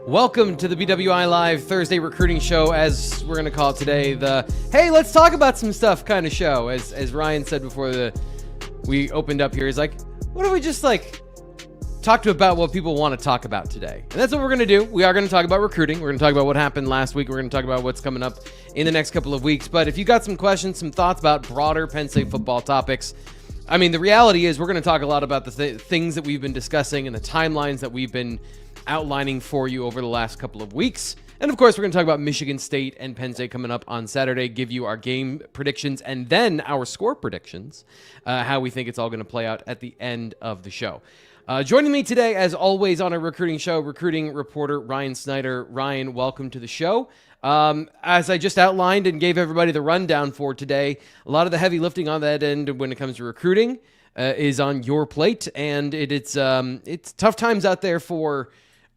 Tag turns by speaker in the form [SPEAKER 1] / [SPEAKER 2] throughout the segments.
[SPEAKER 1] Welcome to the BWI Live Thursday Recruiting Show, as we're going to call it today, the hey, let's talk about some stuff kind of show. As Ryan said before we opened up here, he's like, what if we just talk about what people want to talk about today? And that's what we're going to do. We are going to talk about recruiting. We're going to talk about what happened last week. We're going to talk about what's coming up in the next couple of weeks. But if you got some questions, some thoughts about broader Penn State football topics, I mean, the reality is we're going to talk a lot about the things that we've been discussing and the timelines that we've been outlining for you over the last couple of weeks. And of course, we're going to talk about Michigan State and Penn State coming up on Saturday, give you our game predictions and then our score predictions, how we think it's all going to play out at the end of the show. Joining me today, as always, on our recruiting show, recruiting reporter Ryan Snyder. Ryan, welcome to the show. As I just outlined and gave everybody the rundown for today, a lot of the heavy lifting on that end when it comes to recruiting is on your plate, and it's tough times out there for,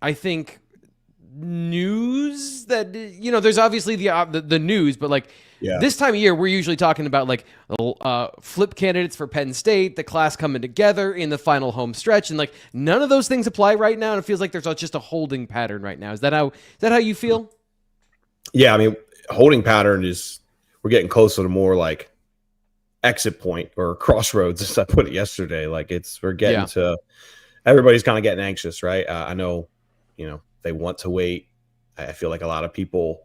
[SPEAKER 1] I think, news that, there's obviously the news, but this time of year, we're usually talking about flip candidates for Penn State, the class coming together in the final home stretch. And none of those things apply right now. And it feels like there's just a holding pattern right now. Is that how you feel?
[SPEAKER 2] Yeah. I mean, holding pattern is, we're getting closer to more exit point or crossroads, as I put it yesterday. We're getting to, everybody's kind of getting anxious, right? I know, they want to wait. I feel like a lot of people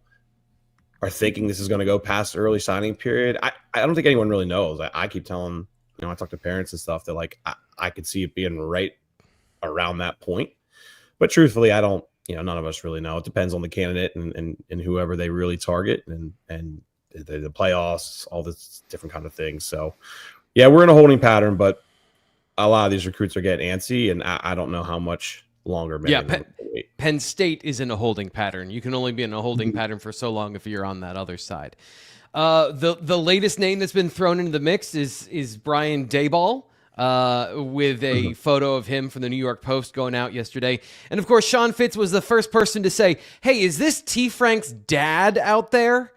[SPEAKER 2] are thinking this is going to go past the early signing period. I don't think anyone really knows. I keep telling, I talk to parents and stuff that I could see it being right around that point. But truthfully, I don't, none of us really know. It depends on the candidate and whoever they really target and the playoffs, all this different kind of things. So yeah, we're in a holding pattern, but a lot of these recruits are getting antsy, and I don't know how much longer.
[SPEAKER 1] Penn State is in a holding pattern. You can only be in a holding pattern for so long if you're on that other side. The latest name that's been thrown into the mix is Brian Daboll, with a photo of him from the New York Post going out yesterday. And of course, Sean Fitz was the first person to say, hey, is this T. Frank's dad out there?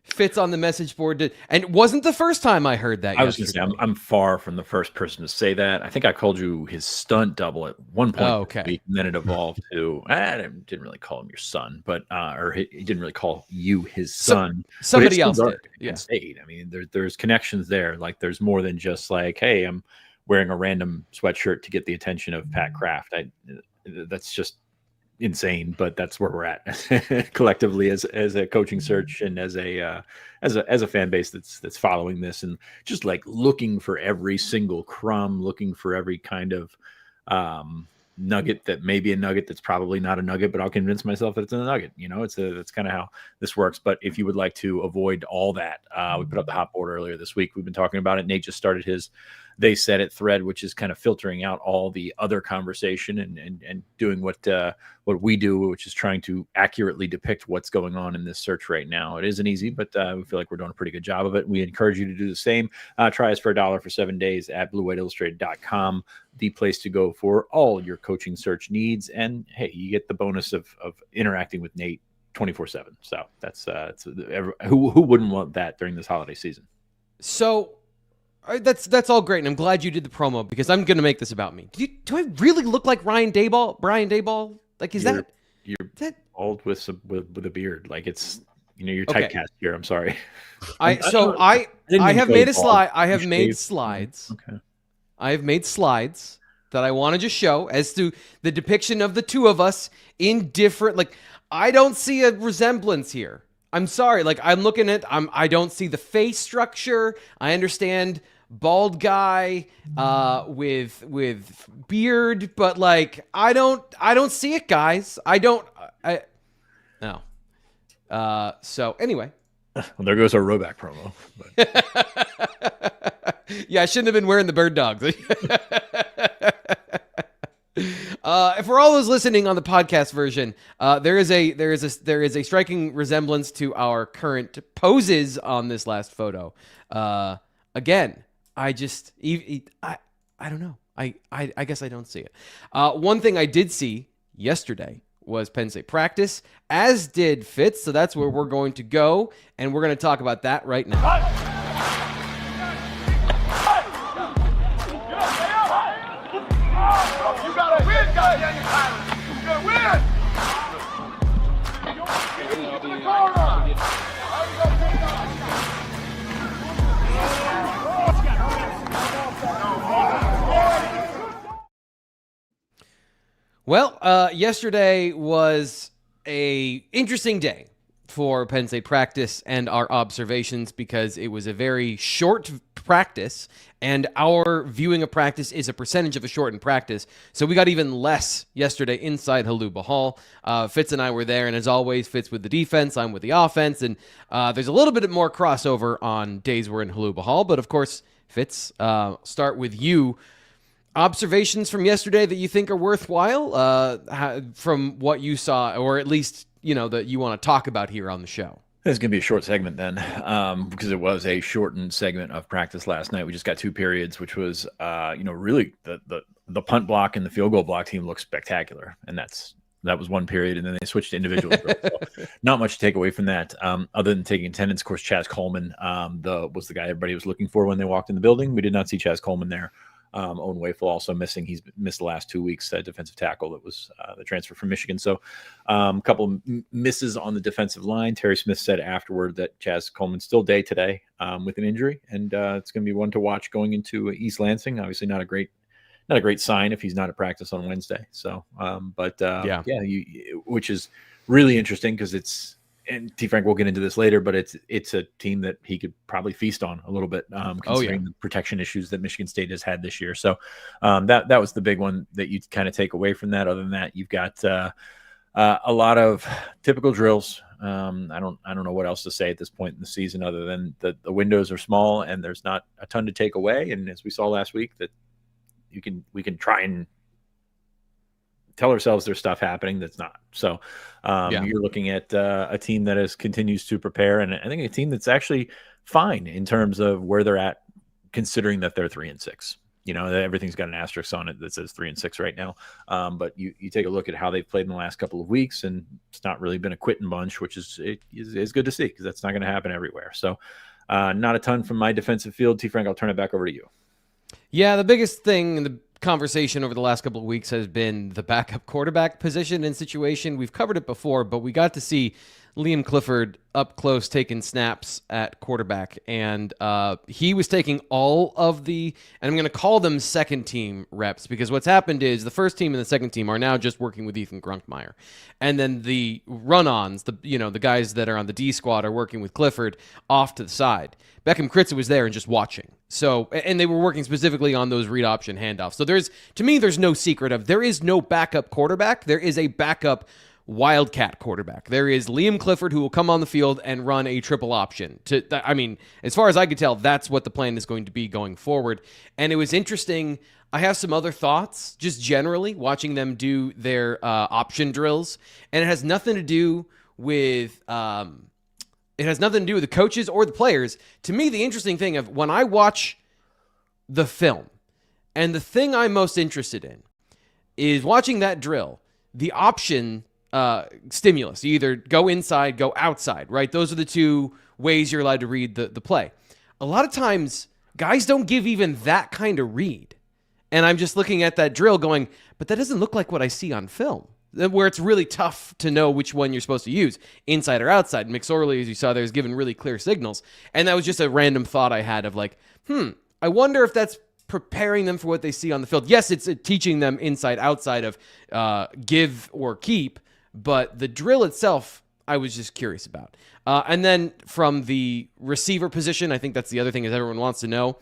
[SPEAKER 1] Fitz on the message board and it wasn't the first time I heard that.
[SPEAKER 3] I was going to say, I'm far from the first person to say that. I think I called you his stunt double at one point.
[SPEAKER 1] Oh, okay.
[SPEAKER 3] And then it evolved to, I didn't really call him your son, but, or he didn't really call you his son.
[SPEAKER 1] Somebody else did.
[SPEAKER 3] Yeah. State. I mean, there's connections there. There's more than just hey, I'm wearing a random sweatshirt to get the attention of Pat Kraft. That's just insane, but that's where we're at collectively as a coaching search and as a fan base that's following this and just looking for every single crumb, looking for every kind of nugget that may be a nugget that's probably not a nugget, but I'll convince myself that it's a nugget. That's kind of how this works. But if you would like to avoid all that, we put up the hot board earlier this week. We've been talking about it. Nate just started his They Said It thread, which is kind of filtering out all the other conversation and doing what we do, which is trying to accurately depict what's going on in this search right now. It isn't easy, but we feel like we're doing a pretty good job of it. We encourage you to do the same. Try us for $1 for 7 days at bluewhiteillustrated.com, the place to go for all your coaching search needs. And hey, you get the bonus of interacting with Nate 24/7. So that's who wouldn't want that during this holiday season?
[SPEAKER 1] So that's all great, and I'm glad you did the promo because I'm going to make this about me. Do I really look like Brian Daboll? You're
[SPEAKER 3] old with a beard. It's you're typecast here. I'm sorry.
[SPEAKER 1] I have made a slide. I have made slides.
[SPEAKER 3] Okay.
[SPEAKER 1] I have made slides that I want to just show as to the depiction of the two of us in different. I don't see a resemblance here. I'm sorry. I'm looking at. I don't see the face structure. I understand bald guy with beard, but I don't see it, guys. No. So anyway.
[SPEAKER 3] Well, there goes our Roback promo.
[SPEAKER 1] Yeah, I shouldn't have been wearing the bird dogs. For all those listening on the podcast version, there is a striking resemblance to our current poses on this last photo. Again, I don't know. I guess I don't see it. One thing I did see yesterday was Penn State practice, as did Fitz. So that's where we're going to go, and we're going to talk about that right now. Well, yesterday was a interesting day for Penn State practice and our observations because it was a very short practice, and our viewing of practice is a percentage of a shortened practice. So we got even less yesterday inside Haluba Hall. Fitz and I were there, and as always, Fitz with the defense, I'm with the offense, and there's a little bit more crossover on days we're in Haluba Hall. But of course, Fitz, start with you. Observations from yesterday that you think are worthwhile from what you saw, or at least, that you want to talk about here on the show.
[SPEAKER 3] It's going to be a short segment then, because it was a shortened segment of practice last night. We just got 2 periods, which was, really the punt block and the field goal block team looked spectacular. And that was 1 period, and then they switched to individual drills. So not much to take away from that, other than taking attendance. Of course, Chaz Coleman was the guy everybody was looking for when they walked in the building. We did not see Chaz Coleman there. Owen Wafel also missing. He's missed the last 2 weeks. Defensive tackle that was the transfer from Michigan. So a couple misses on the defensive line. Terry Smith said afterward that Chaz Coleman's still day today with an injury, and it's going to be one to watch going into East Lansing. Obviously, not a great sign if he's not at practice on Wednesday. So, which is really interesting because it's. And T. Frank will get into this later, but it's a team that he could probably feast on a little bit, considering the protection issues that Michigan State has had this year. So that was the big one that you kind of take away from that. Other than that, you've got a lot of typical drills. I don't know what else to say at this point in the season, other than the windows are small and there's not a ton to take away. And as we saw last week, that we can try and tell ourselves there's stuff happening that's not. So you're looking at a team that continues to prepare, and I think a team that's actually fine in terms of where they're at, considering that they're 3-6. Everything's got an asterisk on it that says 3-6 right now. But you take a look at how they've played in the last couple of weeks, and it's not really been a quitting bunch, which is good to see, because that's not going to happen everywhere. So not a ton from my defensive field. T. Frank, I'll turn it back over to you.
[SPEAKER 1] Yeah, the biggest thing in the conversation over the last couple of weeks has been the backup quarterback position and situation. We've covered it before, but we got to see Liam Clifford up close taking snaps at quarterback, and he was taking all of the, and I'm going to call them second team reps, because what's happened is the first team and the second team are now just working with Ethan Grunkmeyer, and then the run-ons, the guys that are on the D squad are working with Clifford off to the side. Beckham Kritza was there and just watching. So, and they were working specifically on those read option handoffs. So there's no secret of, there is no backup quarterback. There is a backup Wildcat quarterback. There is Liam Clifford, who will come on the field and run a triple option. As far as I could tell, that's what the plan is going to be going forward. And it was interesting. I have some other thoughts, just generally watching them do their option drills, and it has nothing to do with the coaches or the players. To me, the interesting thing of when I watch the film, and the thing I'm most interested in is watching that drill, the option stimulus. You either go inside, go outside, right? Those are the 2 ways you're allowed to read the play. A lot of times, guys don't give even that kind of read. And I'm just looking at that drill going, but that doesn't look like what I see on film, where it's really tough to know which one you're supposed to use, inside or outside. McSorley, as you saw there, is given really clear signals. And that was just a random thought I had of like, I wonder if that's preparing them for what they see on the field. Yes, it's teaching them inside, outside of give or keep, but the drill itself, I was just curious about. And then from the receiver position, I think that's the other thing is everyone wants to know.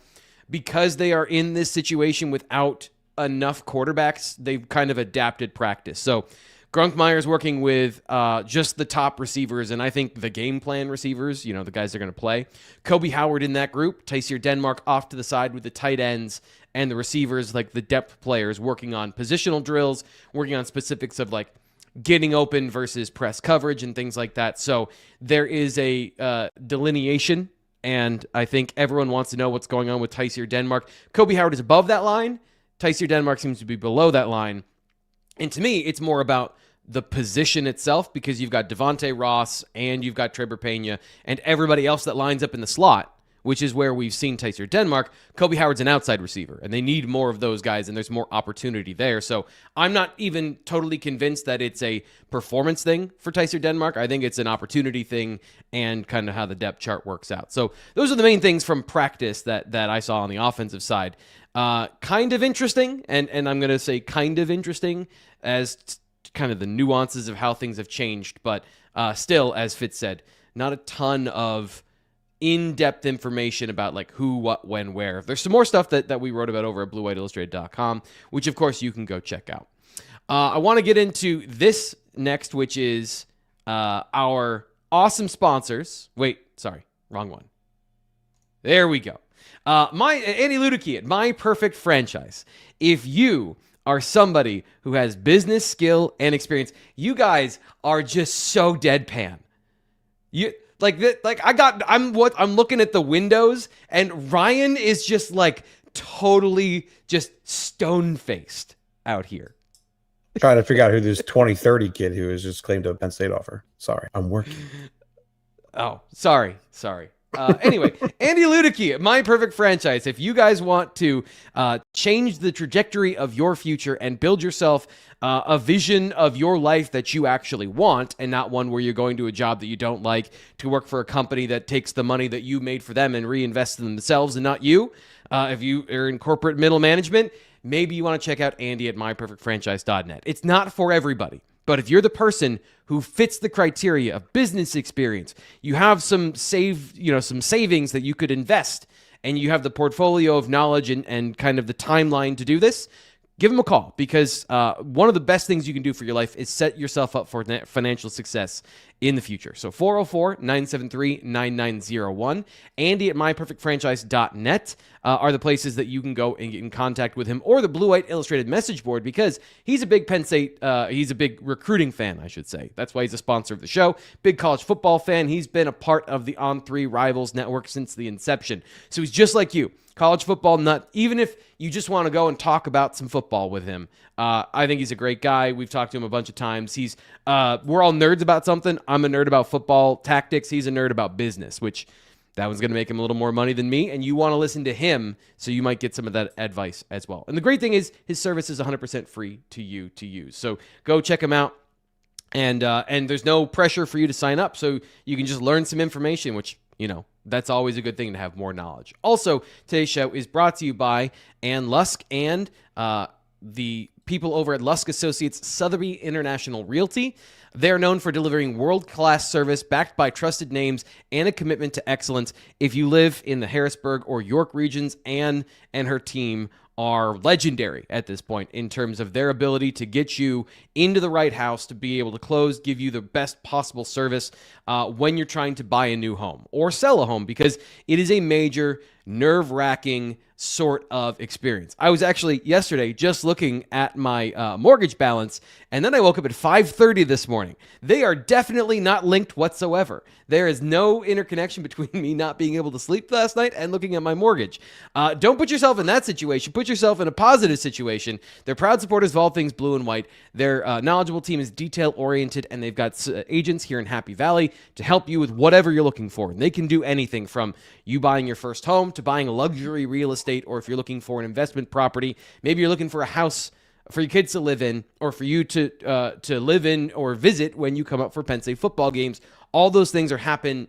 [SPEAKER 1] Because they are in this situation without enough quarterbacks, they've kind of adapted practice. So Grunkmeyer's working with just the top receivers, and I think the game plan receivers, the guys they're going to play. Kobe Howard in that group, Tysier Denmark off to the side with the tight ends and the receivers, like the depth players, working on positional drills, working on specifics of like getting open versus press coverage and things like that. So there is a delineation, and I think everyone wants to know what's going on with Tysier Denmark. Kobe Howard is above that line. Tysier Denmark seems to be below that line. And to me, it's more about the position itself, because you've got Devontae Ross and you've got Trevor Pena and everybody else that lines up in the slot, which is where we've seen Tyser Denmark. Kobe Howard's an outside receiver, and they need more of those guys, and there's more opportunity there. So I'm not even totally convinced that it's a performance thing for Tyser Denmark. I think it's an opportunity thing and kind of how the depth chart works out. So those are the main things from practice that I saw on the offensive side. Kind of interesting, and I'm going to say kind of interesting as kind of the nuances of how things have changed, but still, as Fitz said, not a ton of in-depth information about like who, what, when, where. There's some more stuff that we wrote about over at BlueWhiteIllustrated.com, which of course you can go check out. I want to get into this next, which is our awesome sponsors. Wait, sorry, wrong one. There we go. Andy Ludicky at My Perfect Franchise. If you are somebody who has business skill and experience, you guys are just so deadpan. I'm looking at the windows and Ryan is just like totally just stone-faced out here.
[SPEAKER 2] Trying to figure out who this 2030 kid who has just claimed a Penn State offer. Sorry, I'm working.
[SPEAKER 1] Oh, sorry. Anyway, Andy Ludicky, My Perfect Franchise. If you guys want to change the trajectory of your future and build yourself a vision of your life that you actually want, and not one where you're going to a job that you don't like to work for a company that takes the money that you made for them and reinvests in themselves and not you. If you are in corporate middle management, maybe you want to check out Andy at myperfectfranchise.net. It's not for everybody. But if you're the person who fits the criteria of business experience, you have some savings that you could invest, and you have the portfolio of knowledge and kind of the timeline to do this, give them a call, because one of the best things you can do for your life is set yourself up for financial success in the future. So 404-973-9901. Andy at myperfectfranchise.net are the places that you can go and get in contact with him, or the Blue White Illustrated message board, because he's a big Penn State, he's a big recruiting fan, I should say. That's why he's a sponsor of the show. Big college football fan. He's been a part of the On3 Rivals Network since the inception. So he's just like you. College football nut. Even if you just want to go and talk about some football with him, I think he's a great guy. We've talked to him a bunch of times. We're all nerds about something. I'm a nerd about football tactics. He's a nerd about business, which that one's going to make him a little more money than me. And you want to listen to him, so you might get some of that advice as well. And the great thing is his service is 100% free to you to use. So go check him out. And there's no pressure for you to sign up, so you can just learn some information, which, that's always a good thing to have more knowledge. Also, today's show is brought to you by Ann Lusk and the people over at Lusk Associates Sotheby International Realty. They're known for delivering world-class service backed by trusted names and a commitment to excellence. If you live in the Harrisburg or York regions, Ann and her team are legendary at this point in terms of their ability to get you into the right house, to be able to close, give you the best possible service when you're trying to buy a new home or sell a home, because it is a major, nerve-wracking sort of experience. I was actually yesterday just looking at my mortgage balance, and then I woke up at 5:30 this morning. They are definitely not linked whatsoever. There is no interconnection between me not being able to sleep last night and looking at my mortgage. Don't put yourself in that situation. Put yourself in a positive situation. They're proud supporters of all things blue and white. Their knowledgeable team is detail-oriented, and they've got agents here in Happy Valley to help you with whatever you're looking for. And they can do anything from you buying your first home to buying luxury real estate, or if you're looking for an investment property, maybe you're looking for a house for your kids to live in, or for you to live in or visit when you come up for Penn State football games. All those things happen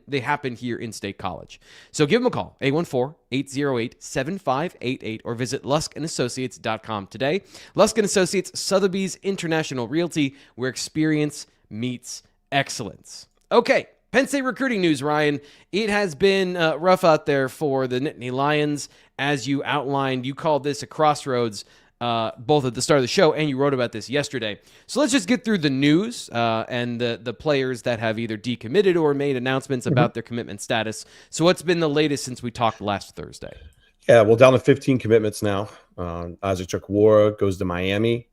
[SPEAKER 1] here in State College. So give them a call, 814-808-7588, or visit luskanassociates.com today. Lusk & Associates, Sotheby's International Realty, where experience meets excellence. Okay, Penn State recruiting news, Ryan. It has been rough out there for the Nittany Lions, as you outlined. You called this a crossroads, both at the start of the show, and you wrote about this yesterday. So let's just get through the news and the players that have either decommitted or made announcements about their commitment status. So what's been the latest since we talked last Thursday?
[SPEAKER 2] Yeah, well, down to 15 commitments now. Isaac Chukwuora goes to Miami.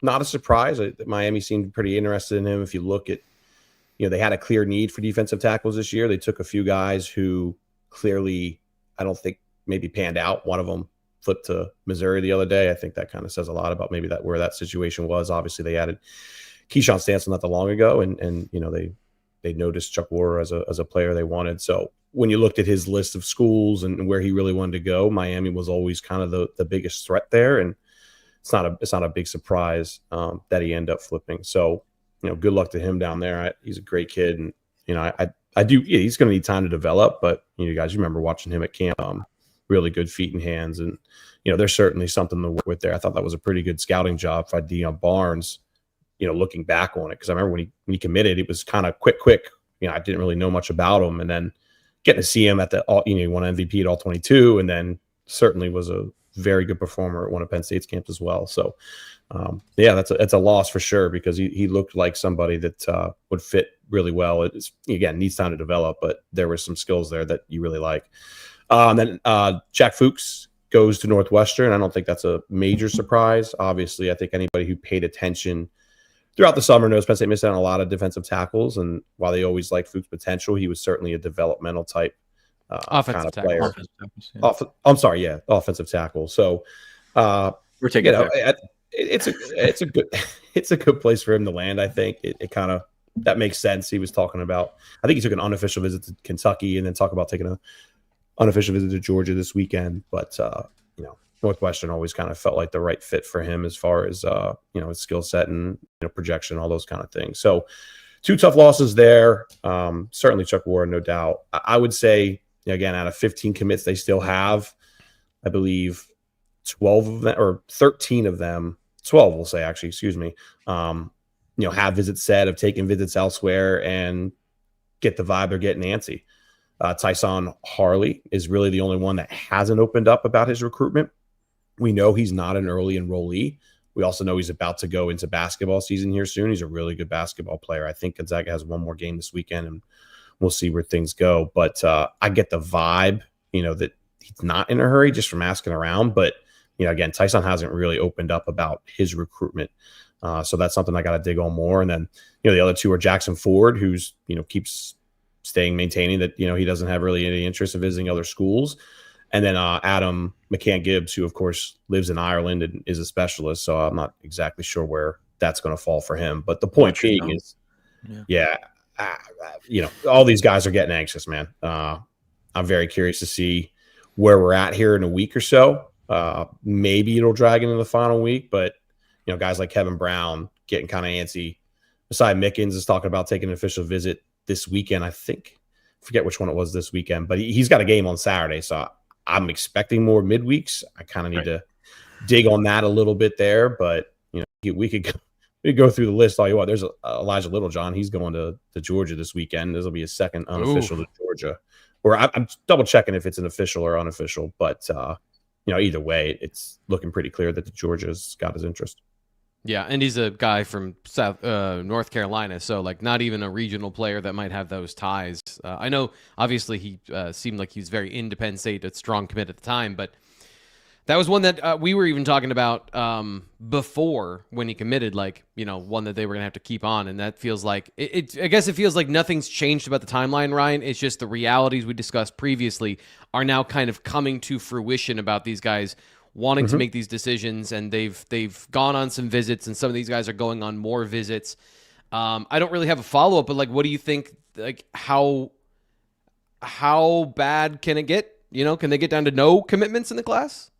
[SPEAKER 2] Not a surprise. Miami seemed pretty interested in him. If you look at, they had a clear need for defensive tackles this year. They took a few guys who clearly, I don't think maybe panned out. One of them flipped to Missouri the other day. I think that kind of says a lot about maybe where that situation was. Obviously, they added Keyshawn Stanson not that long ago, and they noticed Chukwuora as a player they wanted. So when you looked at his list of schools and where he really wanted to go, Miami was always kind of the biggest threat there. And it's not a big surprise that he ended up flipping. So, good luck to him down there. He's a great kid. And, I do, he's going to need time to develop, but you guys, you remember watching him at camp, really good feet and hands. And, there's certainly something to work with there. I thought that was a pretty good scouting job by Deion Barnes, looking back on it. Cause I remember when he committed, it was kind of quick. I didn't really know much about him. And then getting to see him at he won MVP at all 22, and then certainly was a very good performer at one of Penn State's camps as well. So, that's a loss for sure, because he looked like somebody that would fit really well. It's, again, needs time to develop, but there were some skills there that you really like. And then Jack Fuchs goes to Northwestern. I don't think that's a major surprise. Obviously, I think anybody who paid attention throughout the summer knows Penn State missed out on a lot of defensive tackles, and while they always liked Fuchs' potential, he was certainly a developmental type
[SPEAKER 1] offensive
[SPEAKER 2] kind of player.
[SPEAKER 3] Offensive tackles,
[SPEAKER 2] Offensive tackle. So
[SPEAKER 3] we're taking
[SPEAKER 2] it's a good place for him to land. I think it kind of, that makes sense. He was talking about, I think he took an unofficial visit to Kentucky and then talk about taking an unofficial visit to Georgia this weekend. But Northwestern always kind of felt like the right fit for him as far as his skill set and projection, all those kind of things. So 2 tough losses there. Certainly Chuck Warren, no doubt. I would say, again, out of 15 commits they still have, I believe 12 of them, or 13 of them, 12 we'll say, actually, excuse me, have visits set, have taken visits elsewhere, and get the vibe they're getting antsy. Tyson Harley is really the only one that hasn't opened up about his recruitment. We know he's not an early enrollee. We also know he's about to go into basketball season here soon. He's a really good basketball player. I think Gonzaga has one more game this weekend, and we'll see where things go. But I get the vibe, that he's not in a hurry just from asking around. But, again, Tyson hasn't really opened up about his recruitment. So that's something I got to dig on more. And then, the other 2 are Jackson Ford, who's, keeps maintaining that, he doesn't have really any interest in visiting other schools. And then Adam McCann-Gibbs, who, of course, lives in Ireland and is a specialist. So I'm not exactly sure where that's going to fall for him. But the point being is, all these guys are getting anxious, man. I'm very curious to see where we're at here in a week or so. Maybe it'll drag into the final week, but, guys like Kevin Brown getting kind of antsy. Messiah Mickens is talking about taking an official visit this weekend. I forget which one it was this weekend, but he's got a game on Saturday. So I'm expecting more midweeks. I kind of need to dig on that a little bit there, but we could go through the list all you want. There's Elijah Littlejohn. He's going to Georgia this weekend. This will be his second unofficial to Georgia. Or I'm double checking if it's an official or unofficial, but either way, it's looking pretty clear that Georgia's got his interest.
[SPEAKER 1] Yeah, and he's a guy from North Carolina, so not even a regional player that might have those ties. I know, obviously, he seemed like he's very in Penn State, a strong commit at the time, but that was one that we were even talking about before when he committed, one that they were going to have to keep on, and that feels like, I guess it feels like nothing's changed about the timeline, Ryan. It's just the realities we discussed previously are now kind of coming to fruition about these guys wanting to make these decisions, and they've gone on some visits, and some of these guys are going on more visits. I don't really have a follow-up, but what do you think, how bad can it get? Can they get down to no commitments in the class?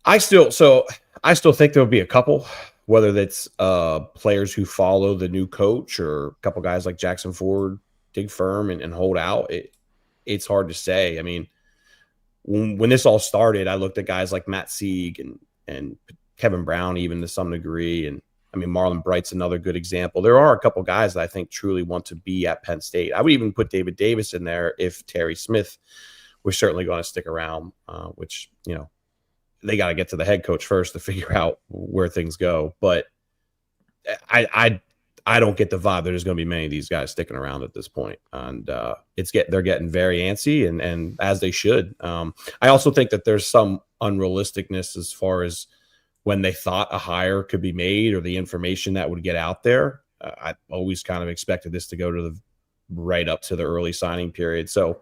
[SPEAKER 2] I still think there'll be a couple, whether that's players who follow the new coach or a couple guys like Jackson Ford dig firm and hold out. It's hard to say. I mean, when this all started, I looked at guys like Matt Sieg and Kevin Brown, even to some degree. And I mean, Marlon Bright's another good example. There are a couple guys that I think truly want to be at Penn State. I would even put David Davis in there if Terry Smith was certainly going to stick around, which, they got to get to the head coach first to figure out where things go. But I don't get the vibe that there's going to be many of these guys sticking around at this point. And they're getting very antsy, and as they should. I also think that there's some unrealisticness as far as when they thought a hire could be made or the information that would get out there. I always kind of expected this to go to right up to the early signing period. So,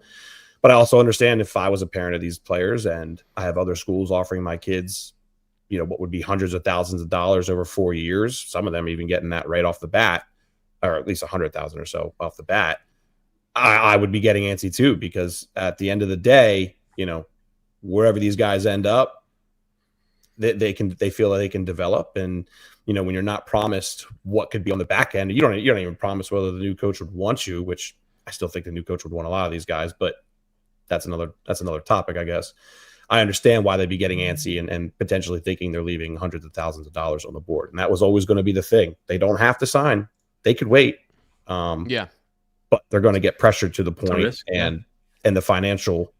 [SPEAKER 2] but I also understand if I was a parent of these players and I have other schools offering my kids, what would be hundreds of thousands of dollars over 4 years, some of them even getting that right off the bat, or at least 100,000 or so off the bat. I would be getting antsy too, because at the end of the day, wherever these guys end up, they feel that they can develop. And, when you're not promised what could be on the back end, you don't even promise whether the new coach would want you, which I still think the new coach would want a lot of these guys, but that's another topic, I guess. I understand why they'd be getting antsy and potentially thinking they're leaving hundreds of thousands of dollars on the board. And that was always going to be the thing. They don't have to sign. They could wait. But they're going to get pressured to the point, and the financial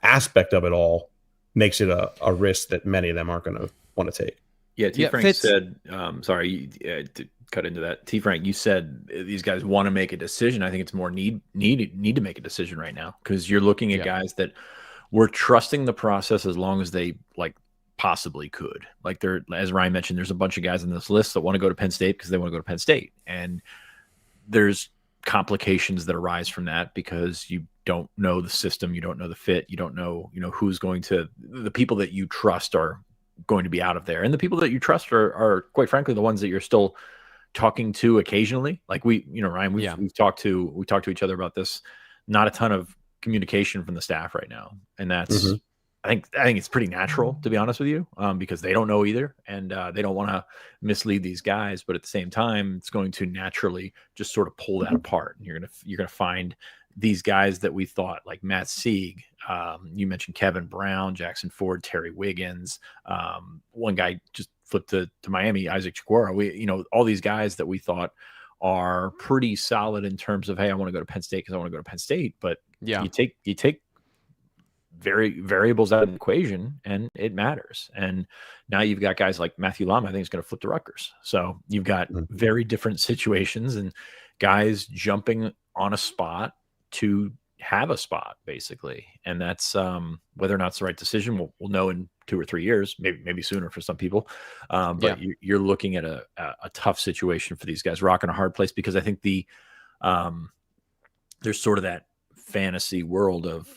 [SPEAKER 2] aspect of it all makes it a risk that many of them aren't going to want to take.
[SPEAKER 3] Yeah, T. Frank said, sorry, to cut into that. T. Frank, you said these guys want to make a decision. I think it's more need to make a decision right now, because you're looking at guys that were trusting the process as long as they possibly could. Like as Ryan mentioned, there's a bunch of guys on this list that want to go to Penn State because they want to go to Penn State, and there's complications that arise from that because you don't know the system, you don't know the fit, you don't know who's going to, the people that you trust are going to be out of there, and the people that you trust are quite frankly the ones that you're still talking to occasionally. Like Ryan, we've talked to each other about this. Not a ton of communication from the staff right now, and that's I think it's pretty natural, to be honest with you, because they don't know either, and they don't want to mislead these guys. But at the same time, it's going to naturally just sort of pull that apart, and you're gonna find these guys that we thought, like Matt Sieg, you mentioned Kevin Brown, Jackson Ford, Terry Wiggins, one guy just flipped to Miami, Isaac Chiguara. All these guys that we thought are pretty solid in terms of, hey, I want to go to Penn State because I want to go to Penn State. But you take variables out of the equation, and it matters. And now you've got guys like Matthew Lama, I think, is going to flip to Rutgers. So you've got very different situations and guys jumping on a spot to have a spot, basically. And that's whether or not it's the right decision, we'll know in 2 or 3 years, maybe sooner for some people. But you're looking at a tough situation for these guys, rocking a hard place, because I think there's sort of that fantasy world of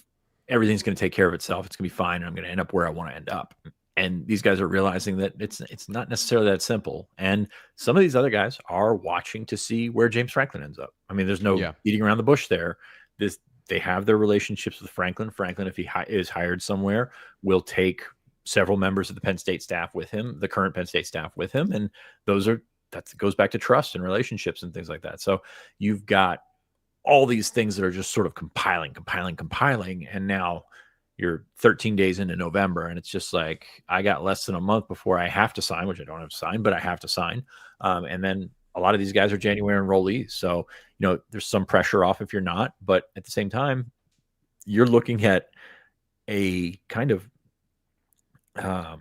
[SPEAKER 3] everything's going to take care of itself. It's going to be fine, and I'm going to end up where I want to end up. And these guys are realizing that it's not necessarily that simple. And some of these other guys are watching to see where James Franklin ends up. I mean, there's no beating around the bush there. They have their relationships with Franklin. Franklin, if he is hired somewhere, will take several members of the Penn State staff with him, the current Penn State staff with him. And that goes back to trust and relationships and things like that. So you've got all these things that are just sort of compiling. And now you're 13 days into November, and it's just like, I got less than a month before I have to sign, which I don't have to sign, but I have to sign. And then a lot of these guys are January enrollees. So, there's some pressure off if you're not, but at the same time, you're looking at a kind of, I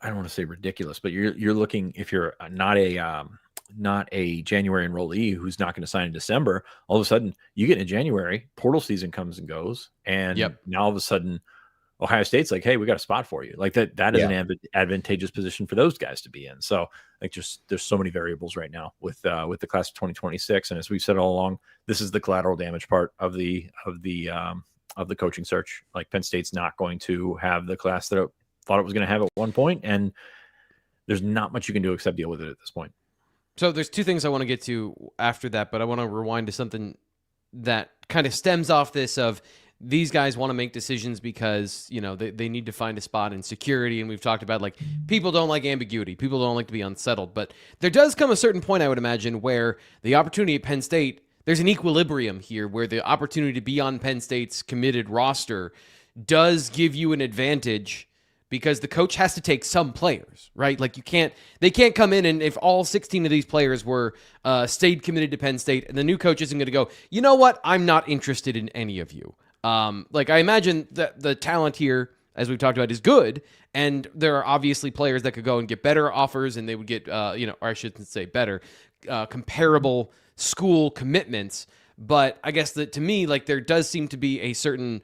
[SPEAKER 3] don't want to say ridiculous, but you're looking, if you're not a January enrollee who's not going to sign in December, all of a sudden you get in January, portal season comes and goes. And now all of a sudden Ohio State's like, hey, we got a spot for you. Like that is an advantageous position for those guys to be in. So there's so many variables right now with the class of 2026. And as we've said all along, this is the collateral damage part of the coaching search. Like, Penn State's not going to have the class that it thought it was going to have at one point, and there's not much you can do except deal with it at this point.
[SPEAKER 1] So there's two things I want to get to after that, but I want to rewind to something that kind of stems off this of these guys want to make decisions because, they need to find a spot in security. And we've talked about, like, people don't like ambiguity. People don't like to be unsettled. But there does come a certain point, I would imagine, where the opportunity at Penn State, there's an equilibrium here where the opportunity to be on Penn State's committed roster does give you an advantage, because the coach has to take some players, right? Like, they can't come in, and if all 16 of these players were stayed committed to Penn State, and the new coach isn't going to go, you know what, I'm not interested in any of you. I imagine that the talent here, as we've talked about, is good, and there are obviously players that could go and get better offers, and they would get, or I shouldn't say better, comparable school commitments. But I guess that, to me, like, there does seem to be a certain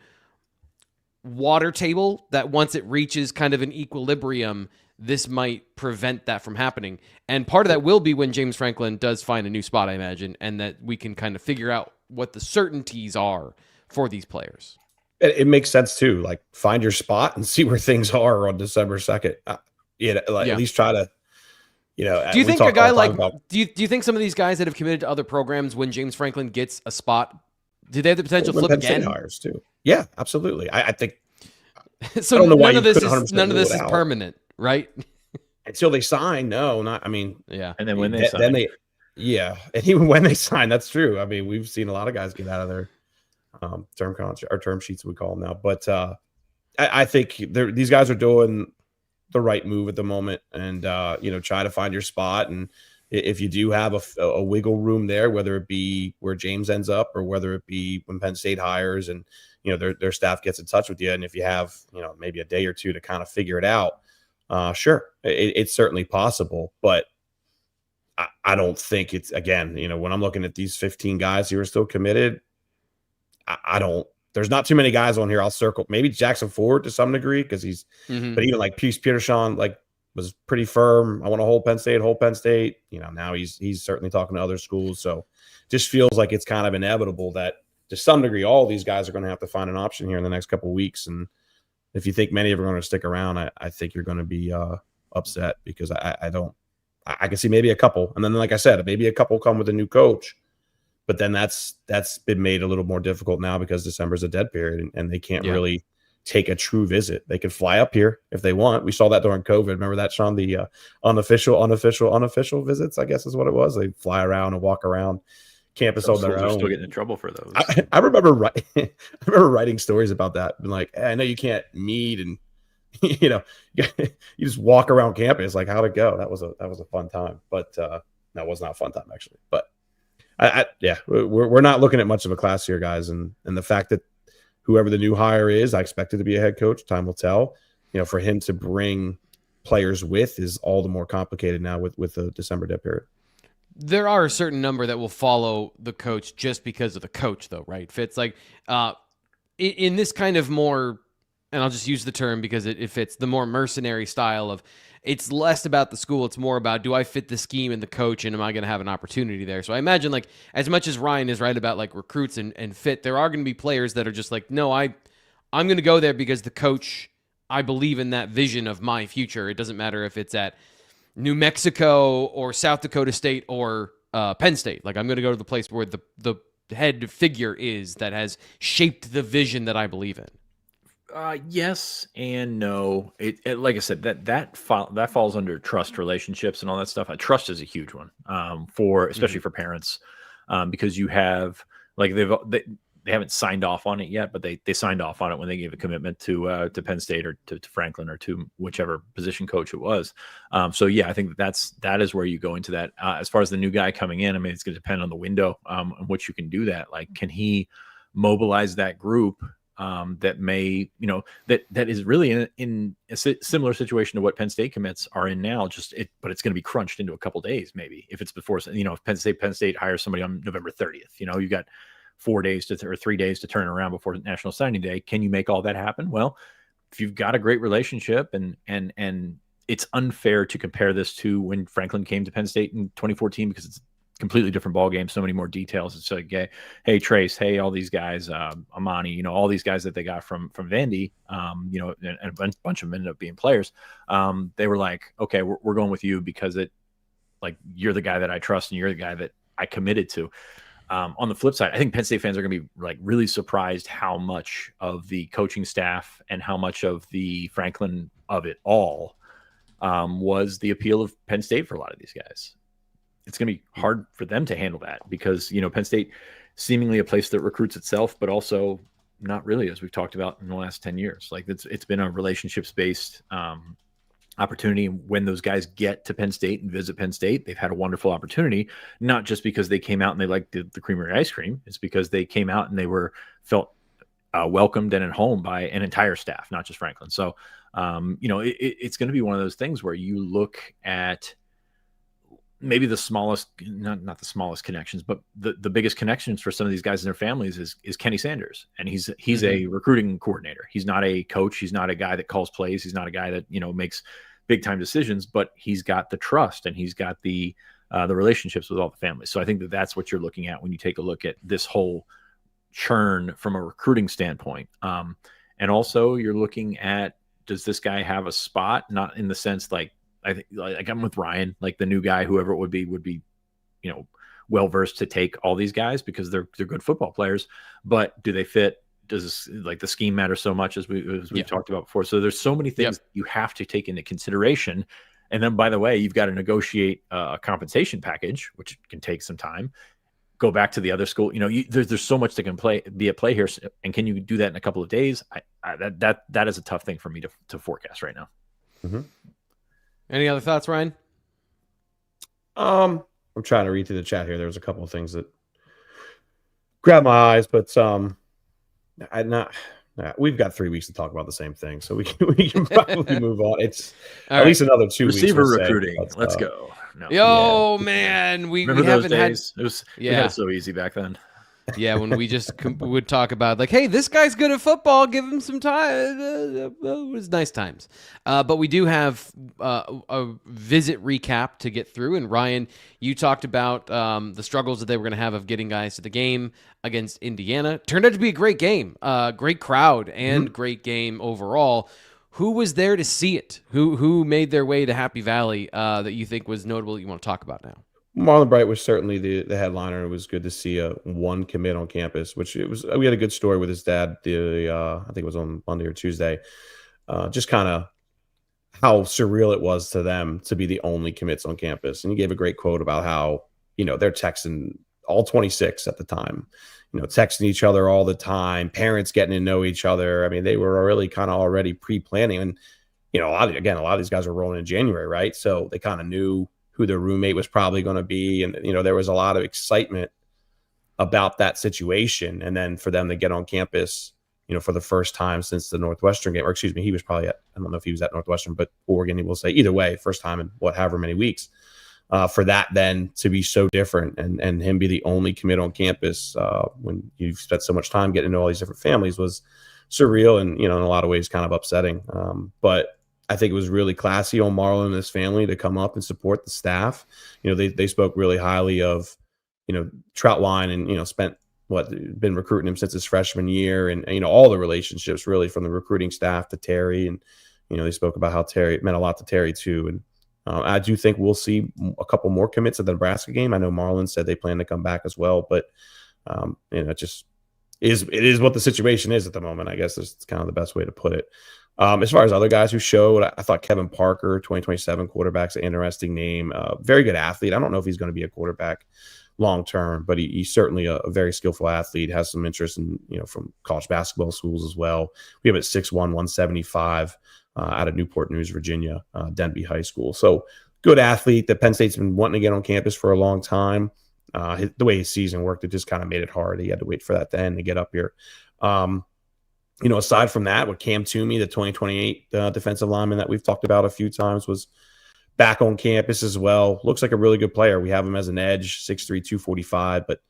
[SPEAKER 1] water table that once it reaches kind of an equilibrium, this might prevent that from happening. And part of that will be when James Franklin does find a new spot, I imagine, and that we can kind of figure out what the certainties are for these players.
[SPEAKER 2] It makes sense too. Like, find your spot and see where things are on December 2nd. At least try to,
[SPEAKER 1] do you think a guy like, do you think some of these guys that have committed to other programs, when James Franklin gets a spot Do they have the potential to flip
[SPEAKER 2] Penn State
[SPEAKER 1] again?
[SPEAKER 2] hires too. Yeah, absolutely. I think.
[SPEAKER 1] So
[SPEAKER 2] I don't know why
[SPEAKER 1] none of
[SPEAKER 2] you
[SPEAKER 1] this
[SPEAKER 2] couldn't
[SPEAKER 1] is
[SPEAKER 2] 100% rule it
[SPEAKER 1] is
[SPEAKER 2] out.
[SPEAKER 1] permanent, right?
[SPEAKER 2] Until they sign. No, not. I mean,
[SPEAKER 1] Yeah.
[SPEAKER 3] And then when they sign,
[SPEAKER 2] then they, yeah, and even when they sign, that's true. I mean, we've seen a lot of guys get out of their term contract or term sheets, we call them now. But I think these guys are doing the right move at the moment, and try to find your spot. And if you do have a wiggle room there, whether it be where James ends up or whether it be when Penn State hires and their staff gets in touch with you, and if you have maybe a day or two to kind of figure it out, sure, it's certainly possible. But I don't think it's, again, when I'm looking at these 15 guys who are still committed, I don't. There's not too many guys on here. I'll circle maybe Jackson Ford to some degree because he's, but even like Peterson, like, was pretty firm. I want to hold Penn State. Now he's certainly talking to other schools. So just feels like it's kind of inevitable that to some degree, all these guys are going to have to find an option here in the next couple of weeks. And if you think many of them are going to stick around, I think you're going to be upset because I can see maybe a couple. And then, like I said, maybe a couple come with a new coach. But then that's been made a little more difficult now because December's a dead period and they can't really take a true visit. They can fly up here if they want. We saw that during COVID. Remember that, Sean? The unofficial visits, I guess is what it was. They fly around and walk around campus on their own.
[SPEAKER 3] Still getting in trouble for those.
[SPEAKER 2] I remember writing stories about that. Been like, hey, I know you can't meet and you just walk around campus. Like, how'd it go? That was a fun time, but that was not a fun time actually. But we're not looking at much of a class here, guys, and the fact that whoever the new hire is, I expect it to be a head coach. Time will tell. For him to bring players with is all the more complicated now with the December dead period.
[SPEAKER 1] There are a certain number that will follow the coach just because of the coach, though, right? Fits like in this kind of more, and I'll just use the term because it fits, the more mercenary style of, it's less about the school. It's more about, do I fit the scheme and the coach, and am I going to have an opportunity there? So I imagine, like, as much as Ryan is right about like recruits and fit, there are going to be players that are just like, no, I'm going to go there because the coach, I believe in that vision of my future. It doesn't matter if it's at New Mexico or South Dakota State or Penn State. Like, I'm going to go to the place where the head figure is that has shaped the vision that I believe in.
[SPEAKER 3] Yes and no. It like I said, that falls under trust relationships and all that stuff. Trust is a huge one especially for parents, because you have, like, they haven't signed off on it yet, but they signed off on it when they gave a commitment to Penn State or to Franklin or to whichever position coach it was. So yeah, I think that is where you go into that. As far as the new guy coming in, I mean, it's going to depend on the window on which you can do that. Like, can he mobilize that group? That may, that is really in a similar situation to what Penn State commits are in now, but it's going to be crunched into a couple days, maybe, if it's before, if Penn State hires somebody on November 30th, you got 4 days or 3 days to turn around before National Signing Day. Can you make all that happen? Well, if you've got a great relationship and it's unfair to compare this to when Franklin came to Penn State in 2014, because it's completely different ball game, so many more details. It's like, hey, Trace, hey, all these guys, Amani, all these guys that they got from Vandy, and a bunch of them ended up being players. They were like, okay, we're going with you because you're the guy that I trust and you're the guy that I committed to. On the flip side, I think Penn State fans are going to be like really surprised how much of the coaching staff and how much of the Franklin of it all was the appeal of Penn State for a lot of these guys. It's going to be hard for them to handle that because, Penn State seemingly a place that recruits itself, but also not really, as we've talked about in the last 10 years. Like, it's been a relationships-based opportunity. When those guys get to Penn State and visit Penn State, they've had a wonderful opportunity, not just because they came out and they liked the creamery ice cream. It's because they came out and they felt welcomed and at home by an entire staff, not just Franklin. So, it's going to be one of those things where you look at maybe the smallest, not the smallest connections, but the biggest connections for some of these guys and their families is Kenny Sanders. And he's a recruiting coordinator. He's not a coach. He's not a guy that calls plays. He's not a guy that, makes big time decisions, but he's got the trust and he's got the relationships with all the families. So I think that's what you're looking at when you take a look at this whole churn from a recruiting standpoint. And also you're looking at, does this guy have a spot? Not in the sense I think, like I'm with Ryan, like the new guy, whoever it would be, well versed to take all these guys because they're good football players, but do they fit? Does like the scheme matter so much as we've talked about before? So there's so many things you have to take into consideration. And then, by the way, you've got to negotiate a compensation package, which can take some time. Go back to the other school. There's so much that can be at play here. And can you do that in a couple of days? That is a tough thing for me to forecast right now.
[SPEAKER 2] Mm-hmm.
[SPEAKER 1] Any other thoughts, Ryan?
[SPEAKER 2] I'm trying to read through the chat here. There was a couple of things that grabbed my eyes, but we've got 3 weeks to talk about the same thing, so we can probably move on. It's at least another 2 weeks.
[SPEAKER 3] Receiver recruiting. Let's go.
[SPEAKER 1] No. Man, we haven't
[SPEAKER 3] days?
[SPEAKER 1] had.
[SPEAKER 3] We had it so easy back then.
[SPEAKER 1] Yeah, when we just would talk about like, hey, this guy's good at football, give him some time. It was nice times. But we do have a visit recap to get through. And Ryan, you talked about the struggles that they were going to have of getting guys to the game against Indiana. Turned out to be a great game, great crowd, and great game overall. Who was there to see it? Who made their way to Happy Valley that you think was notable that you want to talk about now?
[SPEAKER 2] Marlon Bright was certainly the headliner. It was good to see one commit on campus, which it was. We had a good story with his dad. I think it was on Monday or Tuesday. Just kind of how surreal it was to them to be the only commits on campus. And he gave a great quote about how they're texting all 26 at the time. Texting each other all the time. Parents getting to know each other. I mean, they were really kind of already pre-planning. And a lot of these guys were rolling in January, right? So they kind of knew who their roommate was probably going to be. And, there was a lot of excitement about that situation. And then for them to get on campus, for the first time since the Northwestern game, or excuse me, he was probably I don't know if he was at Northwestern, but Oregon, he will say either way, first time in however many weeks, for that then to be so different and him be the only commit on campus when you've spent so much time getting to know all these different families was surreal and, in a lot of ways kind of upsetting. But I think it was really classy on Marlon and his family to come up and support the staff. They spoke really highly of, Troutline and, been recruiting him since his freshman year and all the relationships really from the recruiting staff to Terry. And, they spoke about how Terry meant a lot to Terry too. And I do think we'll see a couple more commits at the Nebraska game. I know Marlon said they plan to come back as well, but, it just it is what the situation is at the moment. I guess that's kind of the best way to put it. As far as other guys who showed, I thought Kevin Parker, 2027 quarterback's an interesting name. Very good athlete. I don't know if he's going to be a quarterback long term, but he's certainly a very skillful athlete. Has some interest in from college basketball schools as well. We have at 6'1", 175 out of Newport News, Virginia, Denby High School. So good athlete that Penn State's been wanting to get on campus for a long time. The way his season worked, it just kind of made it hard. He had to wait for that to end to get up here. Aside from that, with Cam Toomey, the 2028 defensive lineman that we've talked about a few times, was back on campus as well. Looks like a really good player. We have him as an edge, 6'3", 245, but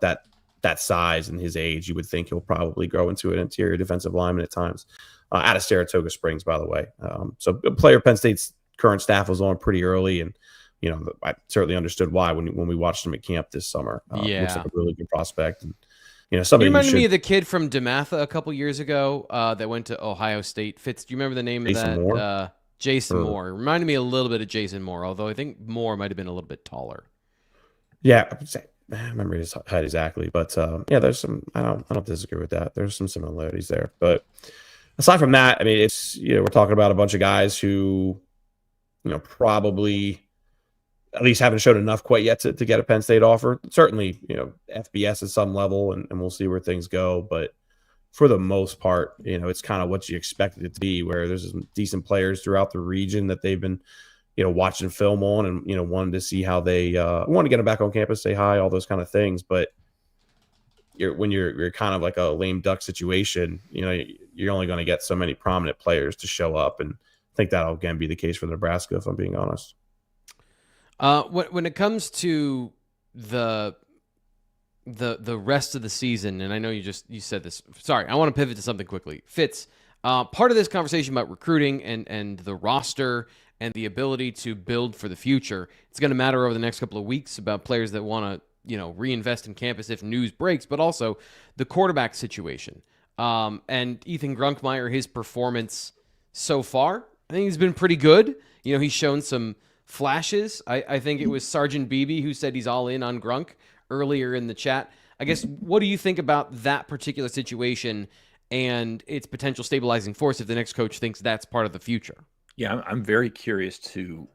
[SPEAKER 2] at that size and his age, you would think he'll probably grow into an interior defensive lineman at times. Out of Saratoga Springs, by the way. So a player Penn State's current staff was on pretty early, and I certainly understood why when we watched him at camp this summer. Looks like a really good prospect. And somebody
[SPEAKER 1] you reminded me of the kid from DeMatha a couple years ago that went to Ohio State. Fitz, do you remember the name
[SPEAKER 2] Jason
[SPEAKER 1] of that?
[SPEAKER 2] Moore?
[SPEAKER 1] Jason Moore. Reminded me a little bit of Jason Moore, although I think Moore might have been a little bit taller.
[SPEAKER 2] Yeah, I remember his height exactly, but there's some. I don't disagree with that. There's some similarities there, but aside from that, I mean, it's we're talking about a bunch of guys who, probably at least haven't showed enough quite yet to get a Penn State offer. Certainly, FBS at some level, and we'll see where things go. But for the most part, it's kind of what you expected it to be, where there's some decent players throughout the region that they've been, watching film on and, wanted to see how they want to get them back on campus, say hi, all those kind of things. But when you're kind of like a lame duck situation, you're only going to get so many prominent players to show up. And I think that'll again be the case for Nebraska, if I'm being honest.
[SPEAKER 1] When it comes to the rest of the season, and I know you said this. Sorry, I want to pivot to something quickly. Fitz, part of this conversation about recruiting and the roster and the ability to build for the future, it's going to matter over the next couple of weeks about players that want to reinvest in campus if news breaks, but also the quarterback situation. And Ethan Grunkmeyer, his performance so far, I think he's been pretty good. He's shown some flashes. I think it was Sergeant Beebe who said he's all in on Grunk earlier in the chat. I guess, what do you think about that particular situation and its potential stabilizing force if the next coach thinks that's part of the future?
[SPEAKER 3] Yeah, I'm very curious to,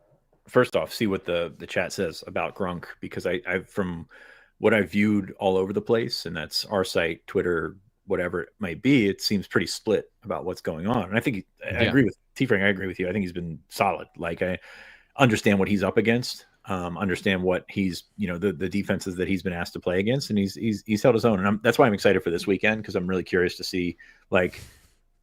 [SPEAKER 3] first off, see what the chat says about Grunk, because I from what I viewed all over the place, and that's our site, Twitter, whatever it might be, it seems pretty split about what's going on. And I think I agree with T-Frank. I agree with you. I think he's been solid. Like, I understand what he's up against, understand what he's, the defenses that he's been asked to play against, and he's held his own. And that's why I'm excited for this weekend, because I'm really curious to see, like,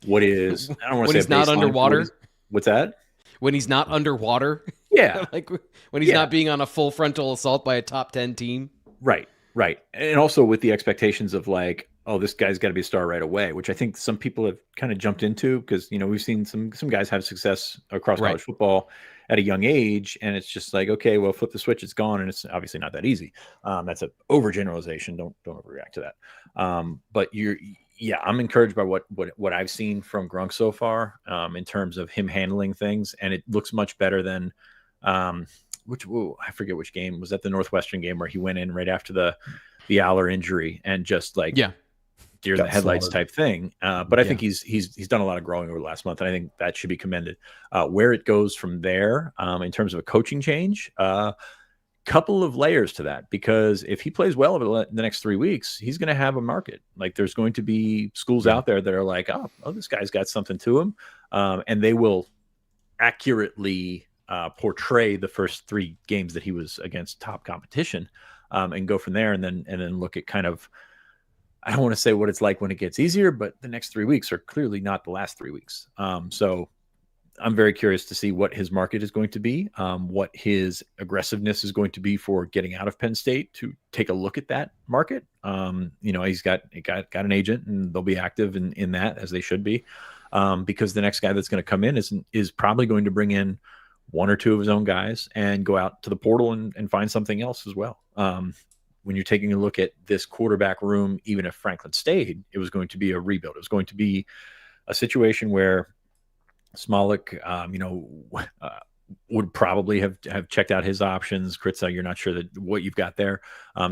[SPEAKER 3] what is, I don't want to say
[SPEAKER 1] when he's not underwater.
[SPEAKER 3] What's that?
[SPEAKER 1] When he's not underwater?
[SPEAKER 3] Yeah.
[SPEAKER 1] Like when he's not being on a full frontal assault by a top 10 team?
[SPEAKER 3] Right. And also with the expectations of, like, oh, this guy's got to be a star right away, which I think some people have kind of jumped into, because, we've seen some guys have success across college football at a young age. And it's just like, okay, well, flip the switch, it's gone. And it's obviously not that easy. That's an overgeneralization. Don't overreact to that. But I'm encouraged by what I've seen from Grunk so far, in terms of him handling things. And it looks much better than, I forget which game. Was that the Northwestern game where he went in right after the Aller injury and just, like, deer in the headlights type thing. But I think he's done a lot of growing over the last month, and I think that should be commended. Where it goes from there, in terms of a coaching change, couple of layers to that, because if he plays well over the next 3 weeks, he's going to have a market. Like, there's going to be schools out there that are like, oh, this guy's got something to him, and they will accurately portray the first 3 games that he was against top competition, and go from there, and then look at kind of, I don't want to say what it's like when it gets easier, but the next 3 weeks are clearly not the last 3 weeks. So I'm very curious to see what his market is going to be, what his aggressiveness is going to be for getting out of Penn State to take a look at that market. He's got an agent, and they'll be active in that, as they should be, because the next guy that's going to come in is probably going to bring in 1 or 2 of his own guys and go out to the portal and find something else as well. When you're taking a look at this quarterback room, even if Franklin stayed, it was going to be a rebuild. It was going to be a situation where Smolik, would probably have checked out his options. Kritza, you're not sure that what you've got there.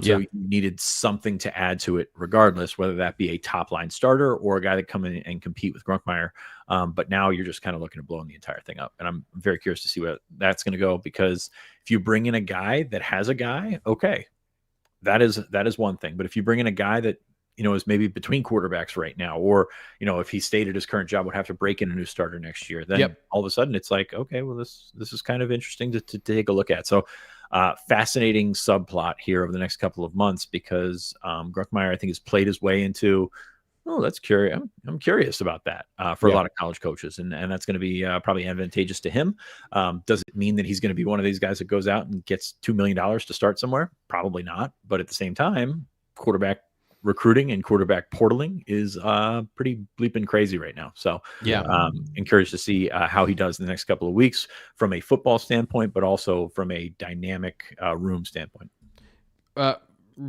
[SPEAKER 3] So you needed something to add to it regardless, whether that be a top line starter or a guy that come in and compete with Grunkmeyer. But now you're just kind of looking at blowing the entire thing up. And I'm very curious to see where that's going to go, because if you bring in a guy that has a guy, okay, that is one thing. But if you bring in a guy that, is maybe between quarterbacks right now, or, if he stayed at his current job, would have to break in a new starter next year, then all of a sudden it's like, okay, well, this is kind of interesting to take a look at. So fascinating subplot here over the next couple of months, because Grunkmeyer, I think, has played his way into, oh, that's curious. I'm curious about that for a lot of college coaches, and that's going to be probably advantageous to him. Does it mean that he's going to be one of these guys that goes out and gets $2 million to start somewhere? Probably not. But at the same time, quarterback recruiting and quarterback portaling is pretty bleeping crazy right now. So encouraged to see how he does in the next couple of weeks from a football standpoint, but also from a dynamic room standpoint.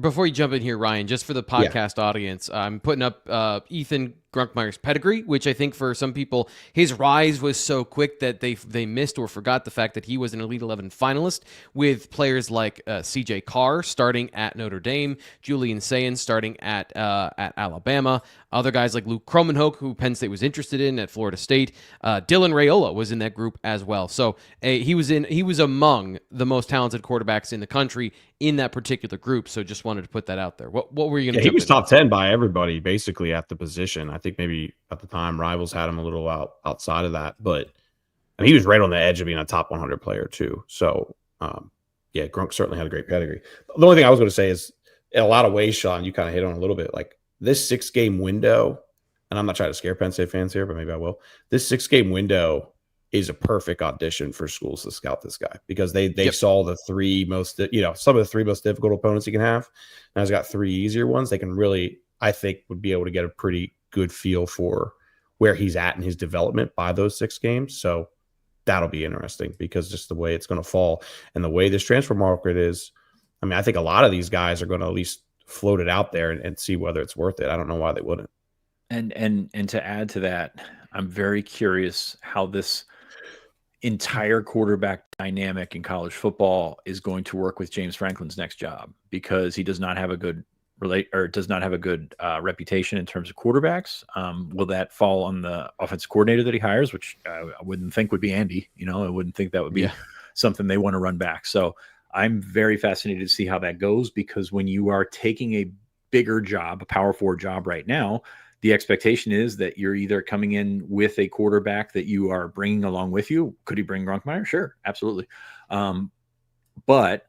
[SPEAKER 1] Before you jump in here, Ryan, just for the podcast audience, I'm putting up Ethan Grunkmeyer's pedigree, which I think for some people, his rise was so quick that they missed or forgot the fact that he was an Elite 11 finalist, with players like C.J. Carr starting at Notre Dame, Julian Sayin starting at Alabama, other guys like Luke Kromenhoek, who Penn State was interested in at Florida State. Dylan Raiola was in that group as well. So he was among the most talented quarterbacks in the country in that particular group. So just wanted to put that out there. What were you going to?
[SPEAKER 2] He was top 10 by everybody basically at the position. I think maybe at the time Rivals had him a little outside of that, but he was right on the edge of being a top 100 player too. So Grunk certainly had a great pedigree. The only thing I was going to say is, in a lot of ways, Sean, you kind of hit on a little bit, like this 6-game window, and I'm not trying to scare Penn State fans here, but maybe I will. This 6-game window is a perfect audition for schools to scout this guy, because they saw the 3 most, some of the 3 most difficult opponents he can have. Now he's got 3 easier ones. They can really, I think, would be able to get a pretty good feel for where he's at in his development by those 6 games. So that'll be interesting, because just the way it's going to fall and the way this transfer market is, I mean, I think a lot of these guys are going to at least float it out there and see whether it's worth it. I don't know why they wouldn't.
[SPEAKER 3] And to add to that, I'm very curious how this, entire quarterback dynamic in college football is going to work with James Franklin's next job, because he does not have a good reputation in terms of quarterbacks. Will that fall on the offensive coordinator that he hires, which I wouldn't think would be Andy? I wouldn't think that would be something they want to run back. So I'm very fascinated to see how that goes, because when you are taking a bigger job, a Power 4 job right now, the expectation is that you're either coming in with a quarterback that you are bringing along with you. Could he bring Gronkmeyer? Sure, absolutely. But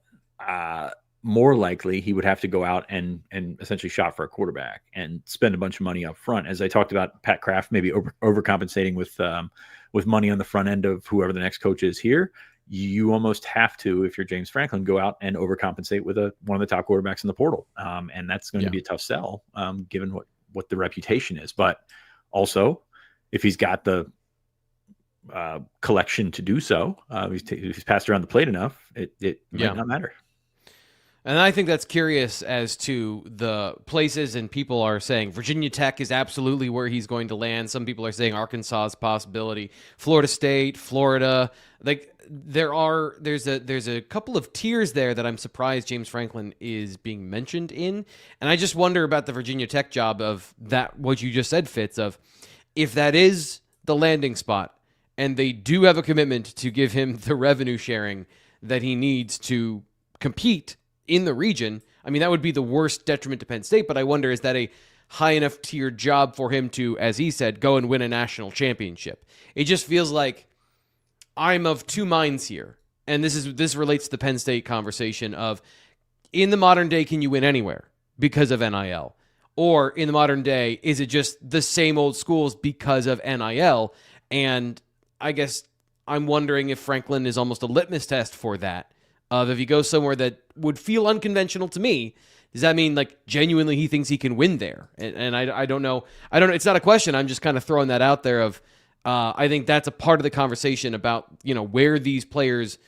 [SPEAKER 3] more likely he would have to go out and essentially shop for a quarterback and spend a bunch of money up front. As I talked about, Pat Kraft maybe overcompensating with money on the front end of whoever the next coach is here. You almost have to, if you're James Franklin, go out and overcompensate with one of the top quarterbacks in the portal. And that's going to be a tough sell, given what the reputation is. But also, if he's got the collection to do so, if he's passed around the plate enough, it might not matter.
[SPEAKER 1] And I think that's curious as to the places, and people are saying Virginia Tech is absolutely where he's going to land. Some people are saying Arkansas is a possibility. Florida State, Florida, like there's a couple of tiers there that I'm surprised James Franklin is being mentioned in. And I just wonder about the Virginia Tech job of that, what you just said, Fitz, of if that is the landing spot and they do have a commitment to give him the revenue sharing that he needs to compete in the region. I mean, that would be the worst detriment to Penn State, but I wonder, is that a high enough tier job for him to, as he said, go and win a national championship? It just feels like I'm of two minds here. And this relates to the Penn State conversation of, in the modern day, can you win anywhere because of NIL? Or in the modern day, is it just the same old schools because of NIL? And I guess I'm wondering if Franklin is almost a litmus test for that. If he goes somewhere that would feel unconventional to me, does that mean like genuinely he thinks he can win there? And I don't know. It's not a question. I'm just kind of throwing that out there of, I think that's a part of the conversation about, where these players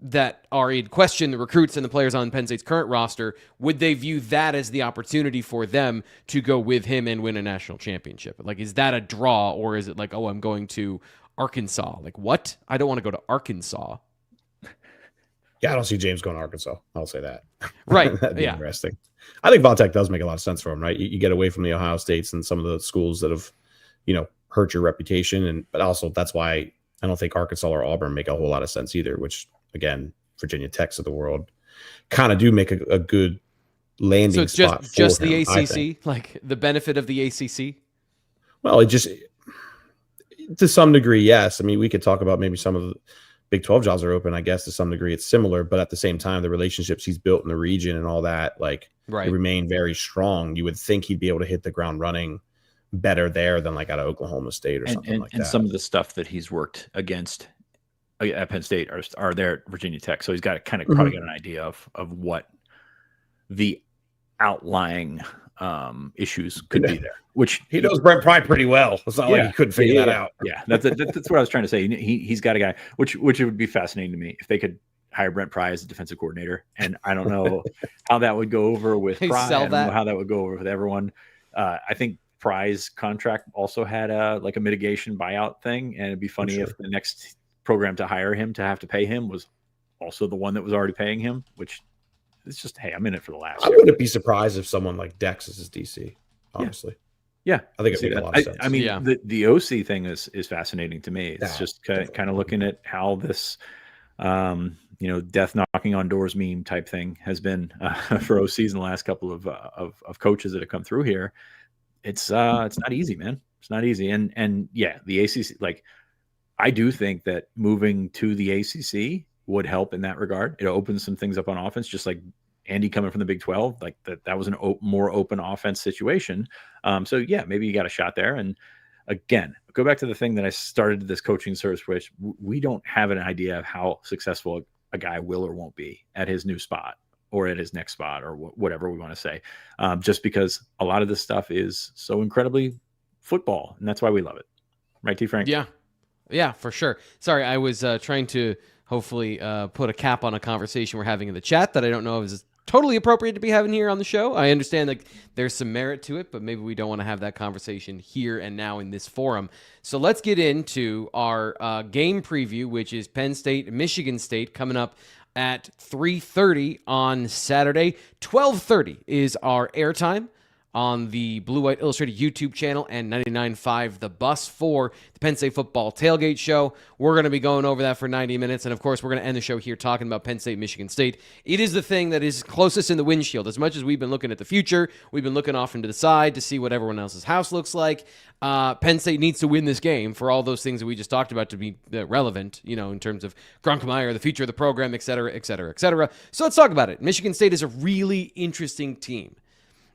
[SPEAKER 1] that are in question, the recruits and the players on Penn State's current roster, would they view that as the opportunity for them to go with him and win a national championship? Like, is that a draw, or is it like, oh, I'm going to Arkansas? Like, what? I don't want to go to Arkansas.
[SPEAKER 2] Yeah, I don't see James going to Arkansas. I'll say that.
[SPEAKER 1] Right.
[SPEAKER 2] That'd be interesting. I think Val-Tech does make a lot of sense for him, right? You get away from the Ohio States and some of the schools that have, hurt your reputation. But also that's why I don't think Arkansas or Auburn make a whole lot of sense either, which, again, Virginia Techs of the world kind of do make a good landing spot.
[SPEAKER 1] So just the ACC, like the benefit of the ACC?
[SPEAKER 2] Well, it just, to some degree, yes. I mean, we could talk about maybe some of the Big 12 jobs are open. I guess to some degree it's similar, but at the same time, the relationships he's built in the region and all that, like, they remain very strong. You would think he'd be able to hit the ground running better there than like out of Oklahoma State or something like that.
[SPEAKER 3] And some of the stuff that he's worked against at Penn State are there at Virginia Tech. So he's got to probably got an idea of what the outlying issues could be there, which
[SPEAKER 2] he knows Brent Pry pretty well. It's not like he couldn't figure that out.
[SPEAKER 3] Yeah, that's what I was trying to say. He's got a guy, which it would be fascinating to me if they could hire Brent Pry as a defensive coordinator. And I don't know how that would go over with Pry. I don't know how that would go over with everyone. I think Pry's contract also had a mitigation buyout thing, and it'd be funny if the next program to hire him to have to pay him was also the one that was already paying him, which is just, hey, I'm in it for the last.
[SPEAKER 2] I wouldn't be surprised if someone like Dex is his DC, honestly.
[SPEAKER 3] Yeah.
[SPEAKER 2] I think it makes a lot of sense.
[SPEAKER 3] I mean, the OC thing is fascinating to me. It's just kind of looking at how this, death knocking on doors meme type thing has been for OCs in the last couple of coaches that have come through here. It's not easy, man. It's not easy. And yeah, the ACC, like, I do think that moving to the ACC would help in that regard. It opens some things up on offense, just like Andy coming from the Big 12, like that was more open offense situation. So yeah, maybe you got a shot there. And again, go back to the thing that I started this coaching search, which we don't have an idea of how successful a guy will or won't be at his new spot or at his next spot or whatever we want to say, just because a lot of this stuff is so incredibly football, and that's why we love it. Right, T. Frank?
[SPEAKER 1] Yeah, for sure. Sorry, I was trying to hopefully put a cap on a conversation we're having in the chat that I don't know is totally appropriate to be having here on the show. I understand that there's some merit to it, but maybe we don't want to have that conversation here and now in this forum. So let's get into our game preview, which is Penn State, Michigan State, coming up at 3:30 on Saturday. 12:30 is our airtime on the Blue White Illustrated YouTube channel and 99.5 The Bus for the Penn State Football Tailgate Show. We're going to be going over that for 90 minutes, and of course, we're going to end the show here talking about Penn State, Michigan State. It is the thing that is closest in the windshield. As much as we've been looking at the future, we've been looking off into the side to see what everyone else's house looks like. Penn State needs to win this game for all those things that we just talked about to be relevant, in terms of Grunkemeyer, the future of the program, et cetera, et cetera, et cetera. So let's talk about it. Michigan State is a really interesting team.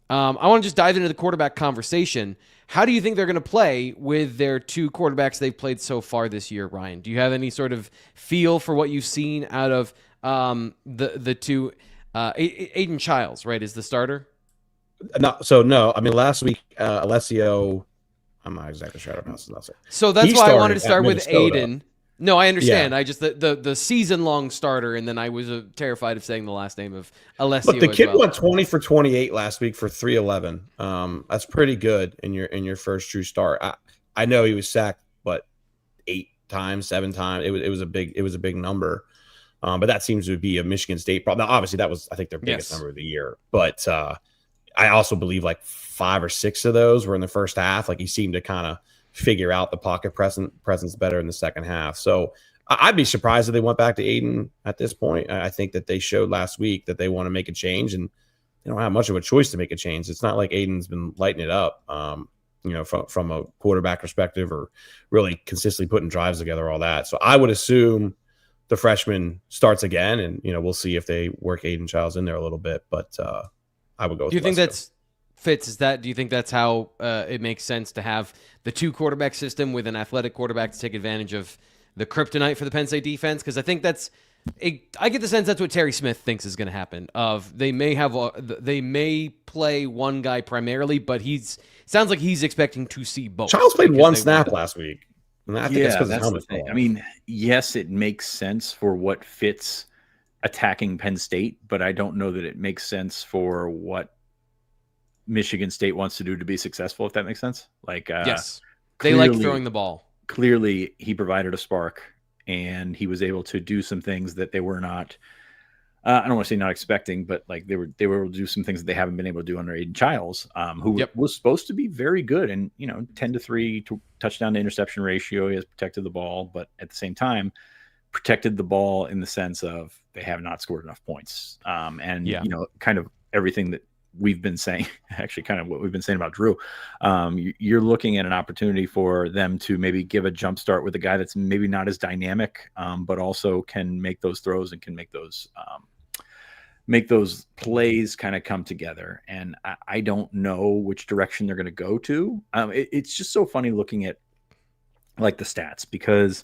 [SPEAKER 1] I want to just dive into the quarterback conversation. How do you think they're going to play with their two quarterbacks they've played so far this year, Ryan? Do you have any sort of feel for what you've seen out of the two? Aiden Childs, right, is the starter?
[SPEAKER 2] No. I mean, last week, Alessio, I'm not exactly sure how to pronounce his last name.
[SPEAKER 1] So that's why I wanted to start with Aiden. No, I understand.
[SPEAKER 2] Yeah.
[SPEAKER 1] I just the season-long starter, and then I was terrified of saying the last name of Alessio.
[SPEAKER 2] Look, the kid went 20 for 28 last week for 311. That's pretty good in your first true start. I know he was sacked, but 7 times. It was a big number. But that seems to be a Michigan State problem. Now, obviously, that was, I think, their biggest number of the year. But I also believe like 5 or 6 of those were in the first half. Like he seemed to kind of figure out the pocket presence better in the second half. So I'd be surprised if they went back to Aiden at this point. I think that they showed last week that they want to make a change, and they don't have much of a choice to make a change. It's not like Aiden's been lighting it up, from a quarterback perspective, or really consistently putting drives together, all that. So I would assume the freshman starts again, and we'll see if they work Aiden Childs in there a little bit. But I would go.
[SPEAKER 1] Do you think that's Fitz? Do you think that's how it makes sense to have the two quarterback system with an athletic quarterback to take advantage of the kryptonite for the Penn State defense? Because I think I get the sense that's what Terry Smith thinks is going to happen. They may play one guy primarily, but sounds like he's expecting to see both.
[SPEAKER 2] Childs played one snap last week. And I think
[SPEAKER 3] that's the thing. I mean, yes, it makes sense for what fits attacking Penn State, but I don't know that it makes sense for what Michigan State wants to do to be successful, if that makes sense.
[SPEAKER 1] Yes, they like throwing the ball.
[SPEAKER 3] Clearly, he provided a spark, and he was able to do some things that they were not. I don't want to say not expecting, but like they were able to do some things that they haven't been able to do under Aiden Childs, who was supposed to be very good, and 10-3 touchdown to interception ratio. He has protected the ball, but at the same time, protected the ball in the sense of they have not scored enough points, kind of everything that we've been saying, actually kind of what we've been saying about Drew. You're looking at an opportunity for them to maybe give a jump start with a guy that's maybe not as dynamic, but also can make those throws and can make those plays kind of come together. And I don't know which direction they're going to go to. It's just so funny looking at like the stats, because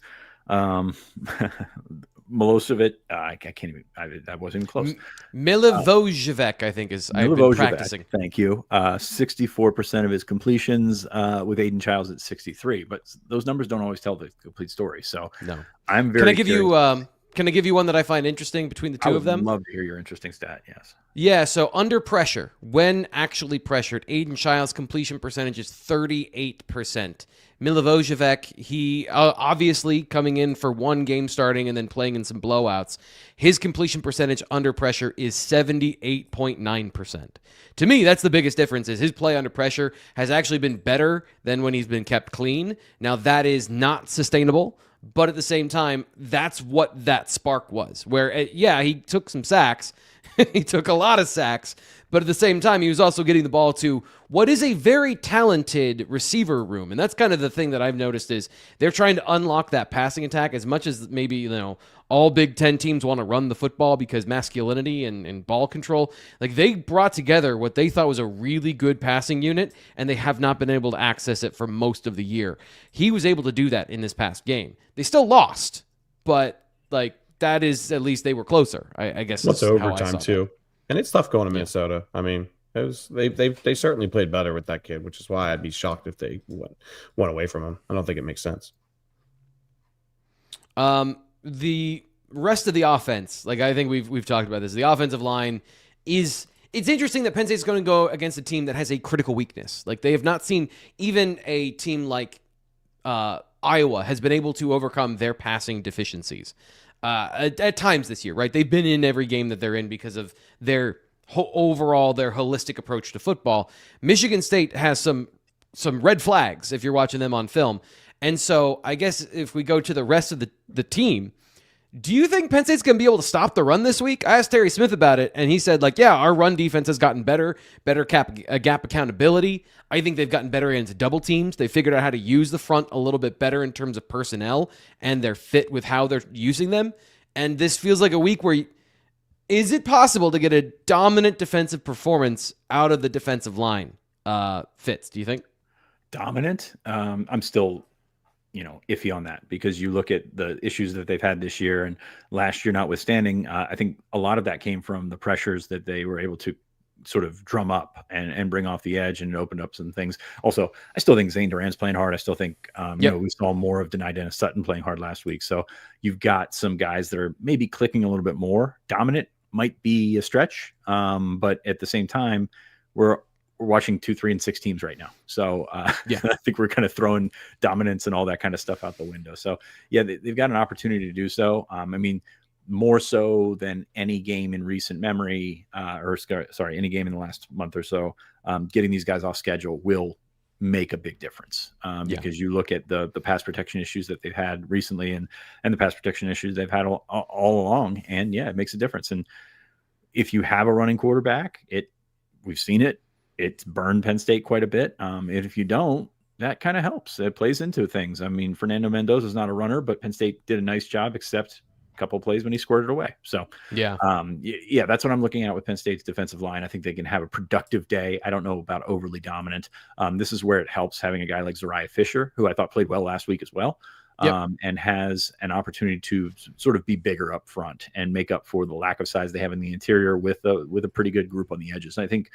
[SPEAKER 3] Milosevic, I can't even. I wasn't even close.
[SPEAKER 1] Milivojevic, I think is. I've been practicing.
[SPEAKER 3] Thank you. 64% of his completions, with Aiden Childs at 63. But those numbers don't always tell the complete story. So
[SPEAKER 1] no,
[SPEAKER 3] I'm very.
[SPEAKER 1] Can I give you one that I find interesting between the two of them?
[SPEAKER 3] I'd love to hear your interesting stat. Yes.
[SPEAKER 1] Yeah. So under pressure, when actually pressured, Aiden Childs' completion percentage is 38%. Milivojevic, he obviously coming in for one game starting and then playing in some blowouts. His completion percentage under pressure is 78.9%. To me, that's the biggest difference, is his play under pressure has actually been better than when he's been kept clean. Now, that is not sustainable, but at the same time, that's what that spark was, where, he took some sacks. He took a lot of sacks, but at the same time, he was also getting the ball to what is a very talented receiver room. And that's kind of the thing that I've noticed, is they're trying to unlock that passing attack as much as maybe, all Big Ten teams want to run the football because masculinity and ball control. Like, they brought together what they thought was a really good passing unit, and they have not been able to access it for most of the year. He was able to do that in this past game. They still lost, but that is, at least they were closer, I guess.
[SPEAKER 2] What's overtime too, and it's tough going to Minnesota. I mean, they certainly played better with that kid, which is why I'd be shocked if they went away from him. I don't think it makes sense.
[SPEAKER 1] The rest of the offense, I think we've talked about this. The offensive line is it's interesting that Penn State's going to go against a team that has a critical weakness. Like they have not seen even a team like Iowa has been able to overcome their passing deficiencies at times this year, right? They've been in every game that they're in because of their overall, their holistic approach to football. Michigan State has some red flags if you're watching them on film. And so I guess if we go to the rest of the team, do you think Penn State's going to be able to stop the run this week? I asked Terry Smith about it, and he said, like, yeah, our run defense has gotten better gap accountability. I think they've gotten better into double teams. They figured out how to use the front a little bit better in terms of personnel and their fit with how they're using them. And this feels like a week where is it possible to get a dominant defensive performance out of the defensive line? Fitz, do you think?
[SPEAKER 3] Dominant? I'm still iffy on that, because you look at the issues that they've had this year and last year notwithstanding. I think a lot of that came from the pressures that they were able to sort of drum up and bring off the edge, and it opened up some things. Also, I still think Zane Duran's playing hard. I still think, we saw more of Denai Dennis Sutton playing hard last week. So you've got some guys that are maybe clicking a little bit more. Dominant might be a stretch. But at the same time, we're watching 2, 3, and 6 teams right now. So I think we're kind of throwing dominance and all that kind of stuff out the window. So yeah, they've got an opportunity to do so. More so than any game in recent memory, any game in the last month or so. Getting these guys off schedule will make a big difference, because you look at the pass protection issues that they've had recently and the pass protection issues they've had all along. And yeah, it makes a difference. And if you have a running quarterback, we've seen it. It's burned Penn State quite a bit. And if you don't, that kind of helps. It plays into things. I mean, Fernando Mendoza is not a runner, but Penn State did a nice job, except a couple of plays when he squirted it away. So that's what I'm looking at with Penn State's defensive line. I think they can have a productive day. I don't know about overly dominant. This is where it helps having a guy like Zariah Fisher, who I thought played well last week as well. And has an opportunity to sort of be bigger up front and make up for the lack of size they have in the interior with a pretty good group on the edges. And I think,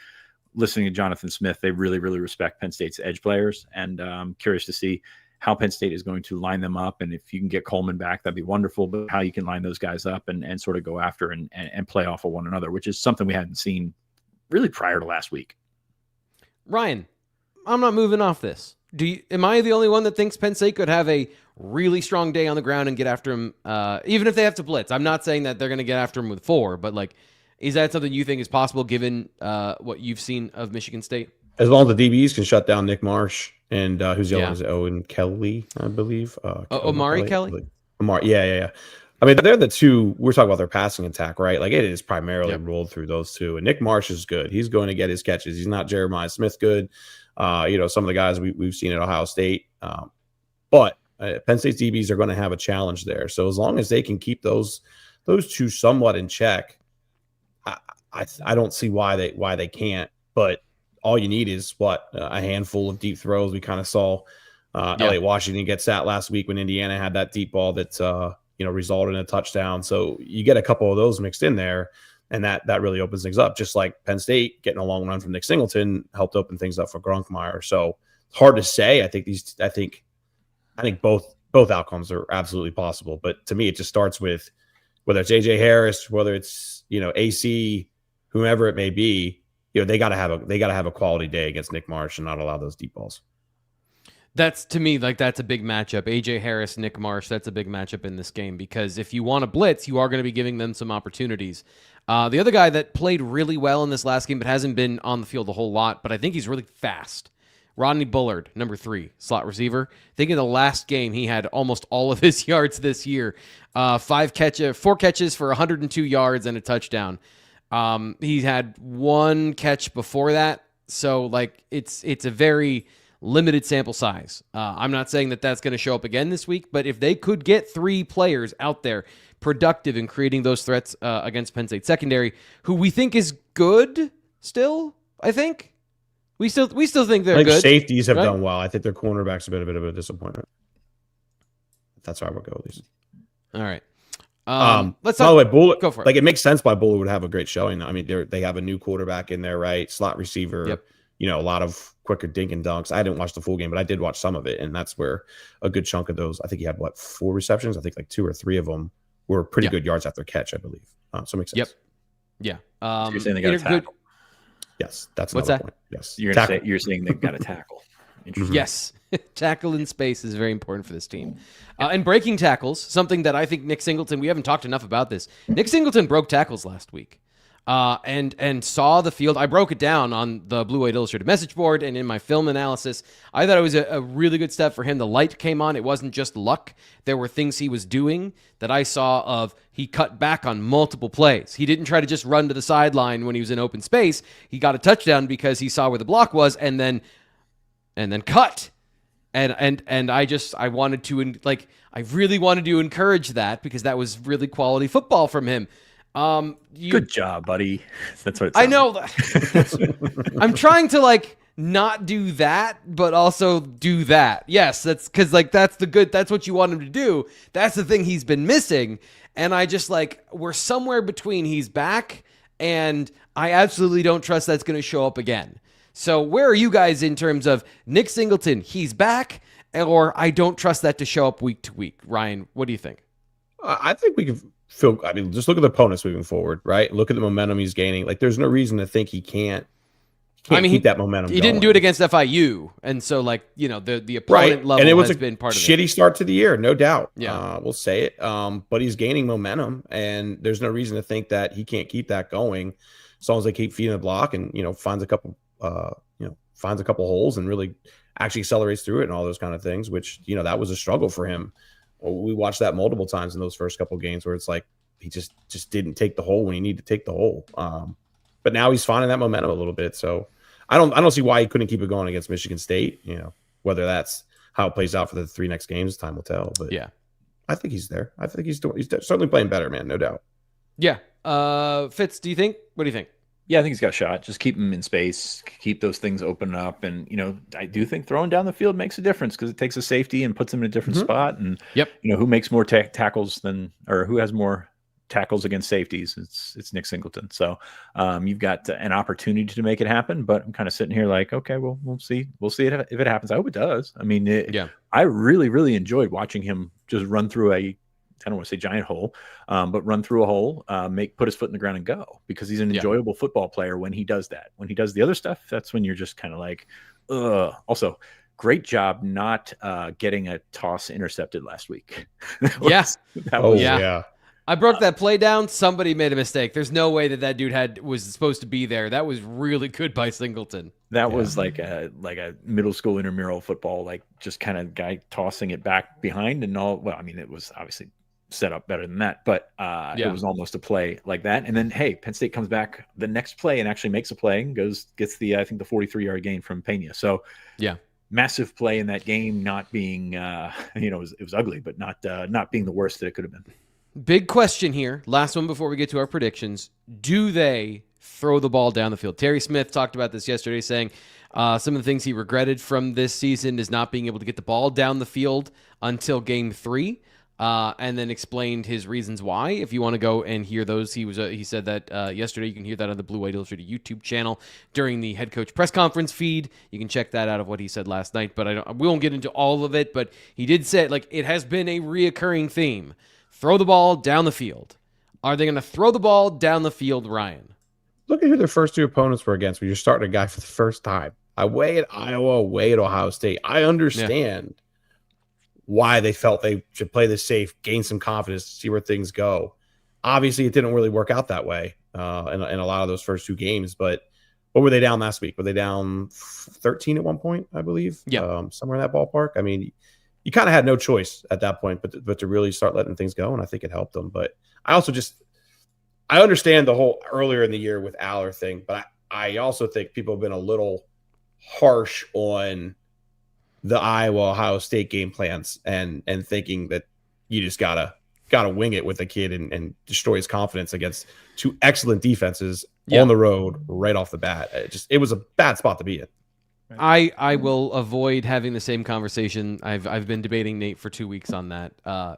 [SPEAKER 3] listening to Jonathan Smith, they really, really respect Penn State's edge players, and I'm curious to see how Penn State is going to line them up. And if you can get Coleman back, that'd be wonderful, but how you can line those guys up and sort of go after and play off of one another, which is something we hadn't seen really prior to last week.
[SPEAKER 1] Ryan, I'm not moving off this. Am I the only one that thinks Penn State could have a really strong day on the ground and get after him, even if they have to blitz? I'm not saying that they're going to get after him with 4, but is that something you think is possible given what you've seen of Michigan State?
[SPEAKER 2] As long as the DBs can shut down Nick Marsh and who's the other one? Is it Owen Kelly, I believe?
[SPEAKER 1] Omari Kelly?
[SPEAKER 2] Omari, yeah. I mean, they're the two. We're talking about their passing attack, right? Like, it is primarily rolled through those two. And Nick Marsh is good. He's going to get his catches. He's not Jeremiah Smith good. Some of the guys we've seen at Ohio State. But Penn State's DBs are going to have a challenge there. So as long as they can keep those two somewhat in check, I don't see why they can't. But all you need is a handful of deep throws. We kind of saw Elliott Washington get sat last week when Indiana had that deep ball that resulted in a touchdown. So you get a couple of those mixed in there, and that really opens things up. Just like Penn State getting a long run from Nick Singleton helped open things up for Gronkmeyer. So it's hard to say. I think both outcomes are absolutely possible. But to me, it just starts with whether it's AJ Harris, whether it's AC, whomever it may be, they got to have a quality day against Nick Marsh and not allow those deep balls.
[SPEAKER 1] That's, to me, that's a big matchup. AJ Harris, Nick Marsh, that's a big matchup in this game, because if you want to blitz, you are going to be giving them some opportunities. The other guy that played really well in this last game but hasn't been on the field a whole lot, but I think he's really fast, Rodney Bullard, number 3, slot receiver. I think in the last game he had almost all of his yards this year. 4 catches for 102 yards and a touchdown. He had 1 catch before that, so it's a very limited sample size. I'm not saying that that's going to show up again this week, but if they could get 3 players out there productive in creating those threats against Penn State secondary, who we think is good still, I think. We still think they're good.
[SPEAKER 2] Safeties have done well. I think their cornerbacks have been a bit of a disappointment. That's how I would go with these.
[SPEAKER 1] All right.
[SPEAKER 2] Let's talk. By the way, Bullard,
[SPEAKER 1] go for it.
[SPEAKER 2] It makes sense why Bullard would have a great showing. I mean, they have a new quarterback in there, right? Slot receiver.
[SPEAKER 1] Yep.
[SPEAKER 2] A lot of quicker dink and dunks. I didn't watch the full game, but I did watch some of it, and that's where a good chunk of those. I think he had 4 receptions. I think 2 or 3 of them were pretty good yards after catch, I believe. So it makes sense.
[SPEAKER 1] Yeah.
[SPEAKER 3] So you're saying they got a tackle?
[SPEAKER 2] Yes, that's
[SPEAKER 1] what's
[SPEAKER 2] another
[SPEAKER 1] that?
[SPEAKER 2] Point. Yes,
[SPEAKER 3] You're saying they've got a tackle. Interesting.
[SPEAKER 1] Yes, tackle in space is very important for this team. And breaking tackles, something that I think Nick Singleton, we haven't talked enough about this. Nick Singleton broke tackles last week and saw the field. I broke it down on the Blue White Illustrated message board and in my film analysis. I thought it was a really good step for him. The light came on. It wasn't just luck. There were things he was doing that I saw of he cut back on multiple plays. He didn't try to just run to the sideline when he was in open space. He got a touchdown because he saw where the block was and then cut. And I wanted to, like, I really wanted to encourage that because that was really quality football from him.
[SPEAKER 3] Good job, buddy. That's what
[SPEAKER 1] I know. I'm trying to, like, not do that, but also do that. Yes, that's because, like, that's what you want him to do. That's the thing he's been missing. And I just, like, we're somewhere between he's back and I absolutely don't trust that's going to show up again. So where are you guys in terms of Nick Singleton? He's back, or I don't trust that to show up week to week. Ryan, what do you think?
[SPEAKER 2] I think we can feel. I mean, just look at the opponents moving forward, right? Look at the momentum he's gaining. Like, there's no reason to think he can't keep that momentum.
[SPEAKER 1] He didn't do it against FIU, and so, like, you know, the opponent level
[SPEAKER 2] and it was
[SPEAKER 1] has been part of it.
[SPEAKER 2] Shitty start to the year, no doubt.
[SPEAKER 1] Yeah,
[SPEAKER 2] we'll say it. But he's gaining momentum, and there's no reason to think that he can't keep that going, as long as they keep feeding the block and finds a couple holes and really actually accelerates through it and all those kind of things, which, that was a struggle for him. We watched that multiple times in those first couple of games where it's like he just didn't take the hole when he needed to take the hole. But now he's finding that momentum a little bit. So I don't see why he couldn't keep it going against Michigan State. Whether that's how it plays out for the 3 next games, time will tell. But yeah, I think he's there. I think he's certainly playing better, man, no doubt.
[SPEAKER 1] Yeah. Fitz, what do you think?
[SPEAKER 3] Yeah, I think he's got a shot. Just keep him in space, keep those things open up. And, I do think throwing down the field makes a difference because it takes a safety and puts him in a different spot. And, who makes more tackles or who has more tackles against safeties? It's Nick Singleton. So you've got an opportunity to make it happen. But I'm kind of sitting here like, okay, well, we'll see. We'll see it if it happens. I hope it does. I mean, I really, really enjoyed watching him just run through I don't want to say giant hole, but run through a hole, put his foot in the ground and go, because he's an enjoyable football player when he does that. When he does the other stuff, that's when you're just kind of like, ugh. Also, great job not getting a toss intercepted last week.
[SPEAKER 1] Yeah. I broke that play down. Somebody made a mistake. There's no way that dude was supposed to be there. That was really good by Singleton.
[SPEAKER 3] That was like a middle school intramural football, like just kind of guy tossing it back behind and all. Well, I mean, it was obviously set up better than that, but it was almost a play like that. And then, hey, Penn State comes back the next play and actually makes a play and gets the, I think, the 43-yard gain from Pena. So massive play in that game, not being, it was ugly, but not being the worst that it could have been.
[SPEAKER 1] Big question here. Last one before we get to our predictions. Do they throw the ball down the field? Terry Smith talked about this yesterday, saying some of the things he regretted from this season is not being able to get the ball down the field until game 3. And then explained his reasons why. If you want to go and hear those, he said that yesterday. You can hear that on the Blue White Illustrated YouTube channel during the head coach press conference feed. You can check that out of what he said last night. But we won't get into all of it. But he did say it has been a reoccurring theme. Throw the ball down the field. Are they going to throw the ball down the field, Ryan?
[SPEAKER 2] Look at who their first 2 opponents were against when you're starting a guy for the first time. Away at Iowa, away at Ohio State. I understand why they felt they should play this safe, gain some confidence, see where things go. Obviously, it didn't really work out that way in a lot of those first 2 games. But what were they down last week? Were they down 13 at one point, I believe?
[SPEAKER 1] Yeah.
[SPEAKER 2] Somewhere in that ballpark. I mean, you kind of had no choice at that point but to really start letting things go, and I think it helped them. But I also I understand the whole earlier in the year with Aller thing, but I also think people have been a little harsh on the Iowa-Ohio State game plans and thinking that you just gotta wing it with the kid and destroy his confidence against 2 excellent defenses on the road right off the bat. It was a bad spot to be in.
[SPEAKER 1] I will avoid having the same conversation. I've been debating Nate for 2 weeks on that.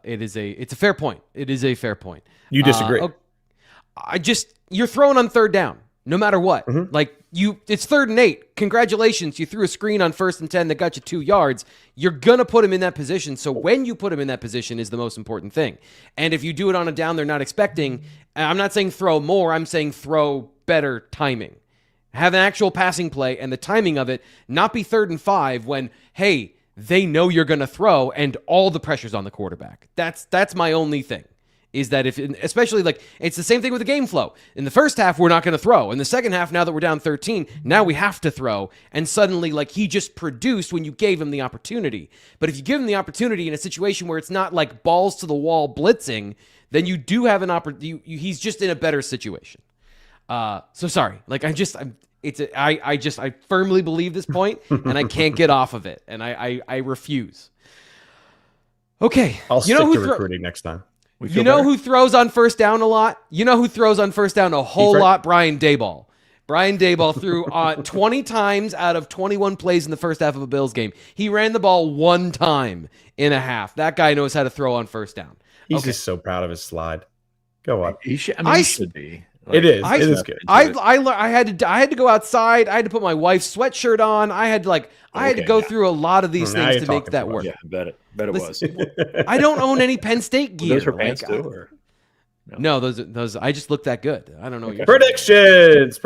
[SPEAKER 1] It's a fair point. It is a fair point.
[SPEAKER 2] You disagree?
[SPEAKER 1] You're throwing on 3rd down. no matter what. Like it's 3rd and 8. Congratulations. You threw a screen on 1st and 10 that got you 2 yards. You're going to put him in that position. So when you put him in that position is the most important thing. And if you do it on a down they're not expecting, I'm not saying throw more. I'm saying throw better timing. Have an actual passing play and the timing of it not be 3rd and 5 when, hey, they know you're going to throw and all the pressure's on the quarterback. That's my only thing. Is that especially like, it's the same thing with the game flow. In the first half, we're not going to throw. In the second half, now that we're down 13, now we have to throw. And suddenly, like, he just produced when you gave him the opportunity. But if you give him the opportunity in a situation where it's not like balls to the wall blitzing, then you do have an opportunity. He's just in a better situation. So sorry. Like, I firmly believe this point, and I can't get off of it. And I refuse. Okay.
[SPEAKER 2] I'll stick to recruiting next time.
[SPEAKER 1] You know who throws on 1st down a lot? You know who throws on 1st down a whole lot? Brian Daboll. Brian Daboll threw 20 times out of 21 plays in the first half of a Bills game. He ran the ball 1 time in a half. That guy knows how to throw on 1st down.
[SPEAKER 2] He's just so proud of his slide. Go on.
[SPEAKER 3] He should be. Like,
[SPEAKER 2] it is good.
[SPEAKER 1] I had to go outside. I had to put my wife's sweatshirt on. I had to go through a lot of these things to make that work.
[SPEAKER 3] Yeah, bet it was.
[SPEAKER 1] I don't own any Penn State gear.
[SPEAKER 3] Those are pants too, or
[SPEAKER 1] no? Those. I just look that good. I don't know. What
[SPEAKER 2] Predictions.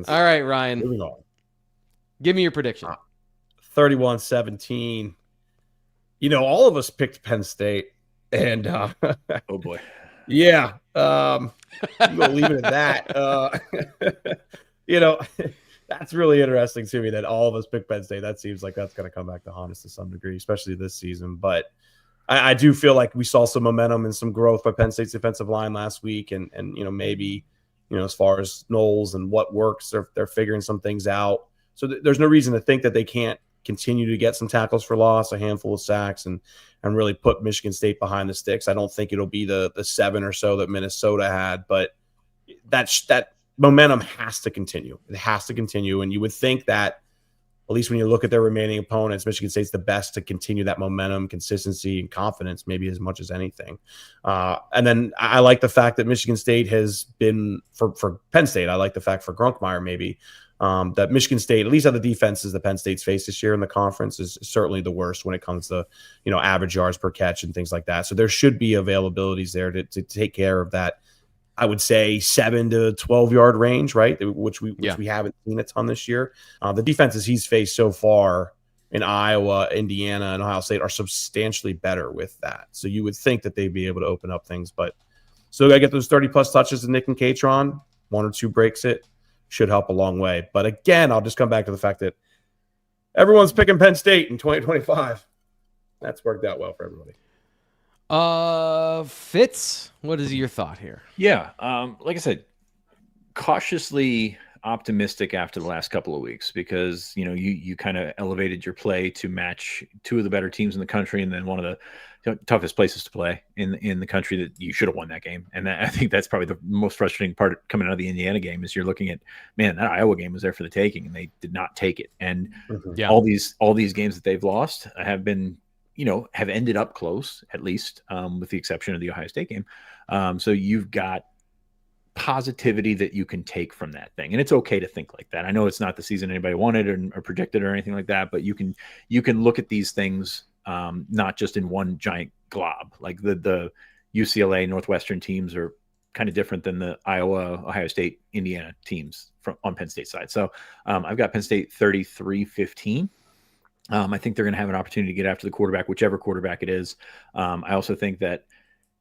[SPEAKER 1] All right, Ryan.
[SPEAKER 2] Moving on.
[SPEAKER 1] Give me your prediction.
[SPEAKER 2] 31-17. You know, all of us picked Penn State, and
[SPEAKER 3] oh boy,
[SPEAKER 2] yeah. I'm gonna leave it at that. You know, that's really interesting to me that all of us picked Penn State. That seems like that's going to come back to haunt us to some degree, especially this season. But I do feel like we saw some momentum and some growth by Penn State's defensive line last week, and you know, maybe, you know, as far as Knowles and what works, they're figuring some things out. So there's no reason to think that they can't continue to get some tackles for loss, a handful of sacks, and really put Michigan State behind the sticks. I don't think it'll be the 7 or so that Minnesota had, but that momentum has to continue. It has to continue, and you would think that, at least when you look at their remaining opponents, Michigan State's the best to continue that momentum, consistency, and confidence, maybe as much as anything. And then I like the fact that Michigan State has been, for Penn State, I like the fact for Grunkmeyer maybe, that Michigan State, at least on the defenses that Penn State's faced this year in the conference, is certainly the worst when it comes to, you know, average yards per catch and things like that. So there should be availabilities there to take care of that, I would say 7 to 12 yard range, right? Which we haven't seen a ton this year. The defenses he's faced so far in Iowa, Indiana, and Ohio State are substantially better with that. So you would think that they'd be able to open up things, but still got to get those 30+ touches to Nick and Katron. 1 or 2 breaks it. Should help a long way. But again, I'll just come back to the fact that everyone's picking Penn State in 2025. That's worked out well for everybody.
[SPEAKER 1] Fitz, what is your thought here?
[SPEAKER 3] Yeah, like I said, cautiously optimistic after the last couple of weeks, because you know you kind of elevated your play to match 2 of the better teams in the country, and then one of the toughest places to play in the country that you should have won that game. And I think that's probably the most frustrating part coming out of the Indiana game is you're looking at, man, that Iowa game was there for the taking and they did not take it. And all these games that they've lost have been, you know, have ended up close, at least with the exception of the Ohio State game. So you've got positivity that you can take from that thing. And it's okay to think like that. I know it's not the season anybody wanted or predicted or anything like that, but you can look at these things not just in one giant glob. Like the UCLA Northwestern teams are kind of different than the Iowa, Ohio State, Indiana teams on Penn State side. So I've got Penn State 33-15. I think they're going to have an opportunity to get after the quarterback, whichever quarterback it is. I also think that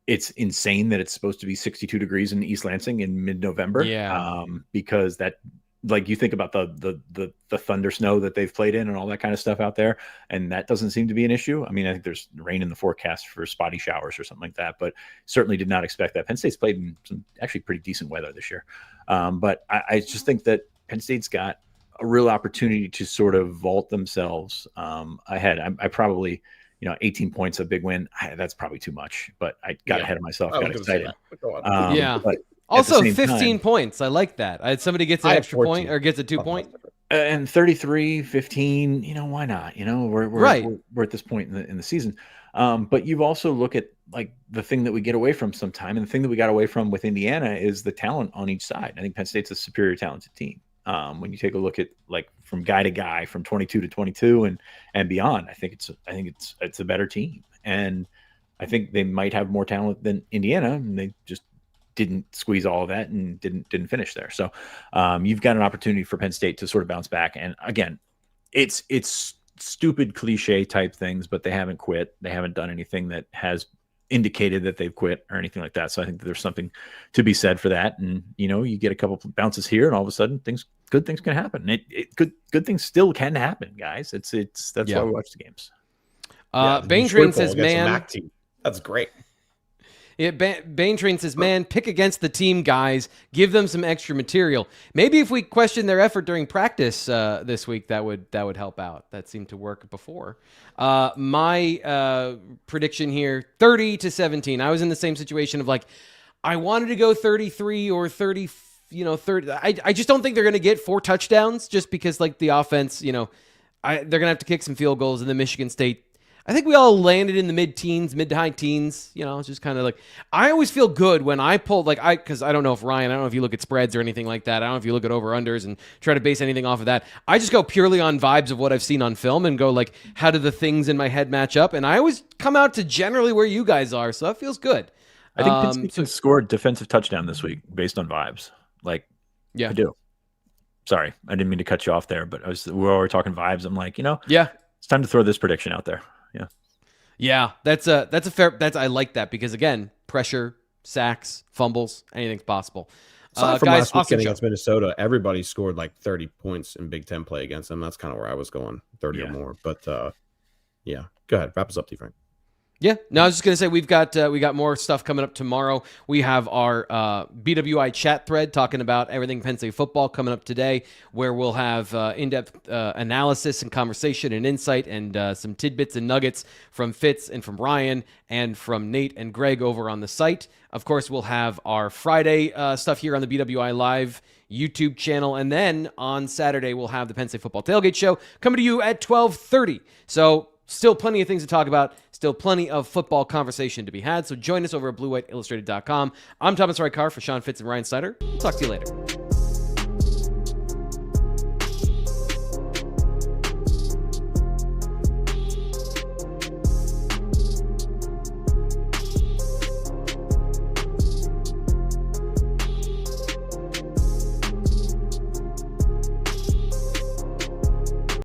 [SPEAKER 3] it's insane that it's supposed to be 62 degrees in East Lansing in mid-November.
[SPEAKER 1] Yeah.
[SPEAKER 3] Because that, like, you think about the thunder snow that they've played in and all that kind of stuff out there, and that doesn't seem to be an issue. I mean, I think there's rain in the forecast for spotty showers or something like that, but certainly did not expect that. Penn State's played in some actually pretty decent weather this year. But I just think that Penn State's got a real opportunity to sort of vault themselves ahead. I probably, 18 points, a big win. That's probably too much, but I got ahead of myself, got excited.
[SPEAKER 1] But also 15 points. I like that. Somebody gets an extra point or gets a 2 point.
[SPEAKER 3] And 33-15, why not? We're at this point in the season. But you've also look at like the thing that we get away from sometime, and the thing that we got away from with Indiana is the talent on each side. I think Penn State's a superior talented team. When you take a look at like from guy to guy, from 22 to 22 and beyond, I think it's a better team. And I think they might have more talent than Indiana, and they just didn't squeeze all of that and didn't finish there. So you've got an opportunity for Penn State to sort of bounce back. And again, it's stupid cliche type things, but they haven't quit. They haven't done anything that has indicated that they've quit or anything like that. So I think that there's something to be said for that. And, you get a couple bounces here and all of a sudden good things can happen. Good things still can happen, guys. That's why we watch the games.
[SPEAKER 1] Bane Train says, man,
[SPEAKER 2] that's great.
[SPEAKER 1] Bane Train says, man, pick against the team, guys. Give them some extra material. Maybe if we question their effort during practice this week, that would help out. That seemed to work before. My prediction here, 30-17. I was in the same situation of like, I wanted to go 33 or 30. 30. I just don't think they're going to get 4 touchdowns just because like the offense. They're going to have to kick some field goals, and the Michigan State. I think we all landed in the mid to high teens. It's just kind of like, I always feel good when I pull, because I don't know if Ryan, I don't know if you look at spreads or anything like that. I don't know if you look at over-unders and try to base anything off of that. I just go purely on vibes of what I've seen on film and go like, how do the things in my head match up? And I always come out to generally where you guys are. So that feels good.
[SPEAKER 3] I think Penn State scored defensive touchdown this week based on vibes. Like, yeah, I do. Sorry, I didn't mean to cut you off there, but we were talking vibes. I'm like,
[SPEAKER 1] yeah,
[SPEAKER 3] it's time to throw this prediction out there.
[SPEAKER 1] Yeah, that's a fair. I like that because again, pressure, sacks, fumbles, anything's possible.
[SPEAKER 2] Aside from last weekend against Minnesota, everybody scored like 30 points in Big Ten play against them. That's kind of where I was going, 30 or more. But yeah, go ahead, wrap us up, T. Frank.
[SPEAKER 1] Yeah, no, I was just gonna say we got more stuff coming up tomorrow. We have our BWI chat thread talking about everything Penn State football coming up today, where we'll have in-depth analysis and conversation and insight and some tidbits and nuggets from Fitz and from Ryan and from Nate and Greg over on the site. Of course, we'll have our Friday stuff here on the BWI Live YouTube channel, and then on Saturday we'll have the Penn State Football Tailgate Show coming to you at 12:30. So. Still plenty of things to talk about. Still plenty of football conversation to be had. So join us over at BlueWhiteIllustrated.com. I'm Thomas Rykar for Sean Fitz and Ryan Snyder. Talk to you later.